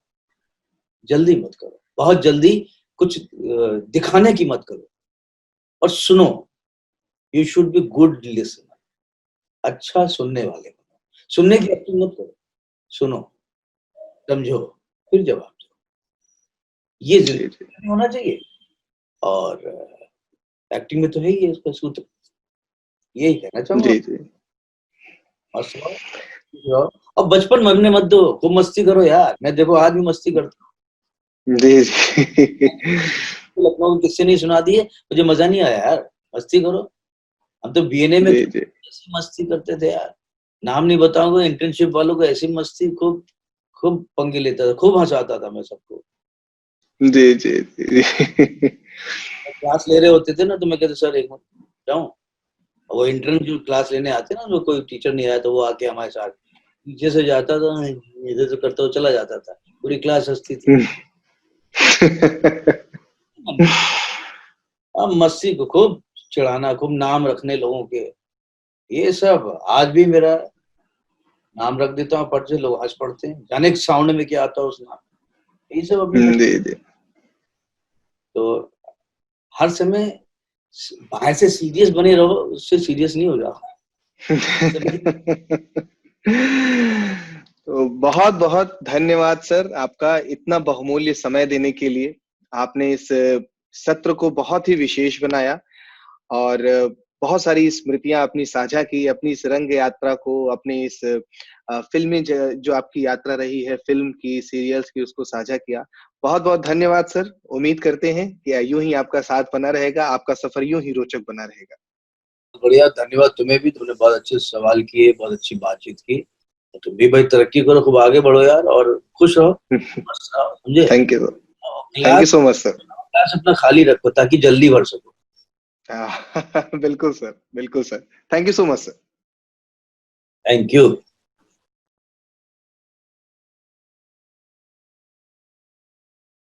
जल्दी मत करो, बहुत जल्दी कुछ दिखाने की मत करो। और सुनो, you should be good listener, अच्छा सुनने वाले बनो। सुनने की एक्टिंग मत करो, सुनो, समझो, फिर जवाब दो। ये जी जी जिंदगी में होना चाहिए। और एक्टिंग में तो है ही है इसका सूत्र। यही कहना चाहूंगा। जी जी और सुनो, अब बचपन मरने मत दो, खूब मस्ती करो यार। मैं देखो आज भी मस्ती करता जी जी हूँ। लखनऊ में किससे नहीं सुना दिए, मुझे मजा नहीं आया यार। मस्ती करो। हम तो बीएनए में जी जी ऐसी मस्ती करते थे यार, नाम नहीं बताऊंगा। इंटर्नशिप वालों को ऐसी मस्ती, खूब खूब पंगे लेता था, खूब हंसाता था मैं सबको। जी जी जी क्लास ले रहे होते थे ना तो मैं कहता सर एक मिनट जाऊं। वो इंटर्न जो क्लास लेने आते ना, जो कोई टीचर नहीं आया तो वो आके हमारे साथ पीछे से जाता था, इधर से करता हुआ चला जाता था। पूरी क्लास हंसती थी। अब मस्ती को खूब चिढ़ाना, खूब नाम रखने लोगों के, ये सब आज भी मेरा नाम रख देता हूँ पट से, लोग हंस पड़ते हैं, जाने साउंड में क्या आता है उस नाम। ये सब अभी मैं, जी जी तो हर समय बाहर से सीरियस बने रहो, उससे सीरियस नहीं हो जाओ। तो बहुत बहुत धन्यवाद सर, आपका इतना बहुमूल्य समय देने के लिए। आपने इस सत्र को बहुत ही विशेष बनाया और बहुत सारी स्मृतियां अपनी साझा की, अपनी इस रंग यात्रा को, अपनी इस फिल्मी जो आपकी यात्रा रही है, फिल्म की, सीरियल्स की, उसको साझा किया। बहुत बहुत धन्यवाद सर। उम्मीद करते हैं कि यूं ही आपका साथ बना रहेगा, आपका सफर यूं ही रोचक बना रहेगा। बढ़िया, धन्यवाद तुम्हें भी, तुमने बहुत अच्छे सवाल किए, बहुत अच्छी बातचीत की। तो तुम भी भाई तरक्की करो, खूब आगे बढ़ो यार, और खुश रहो, मस्त रहो, समझे। Thank you, thank you class so much sir. Class अपना खाली रखो ताकि जल्दी भर सको। बिल्कुल सर, बिल्कुल sir. Thank you so much sir. Thank you.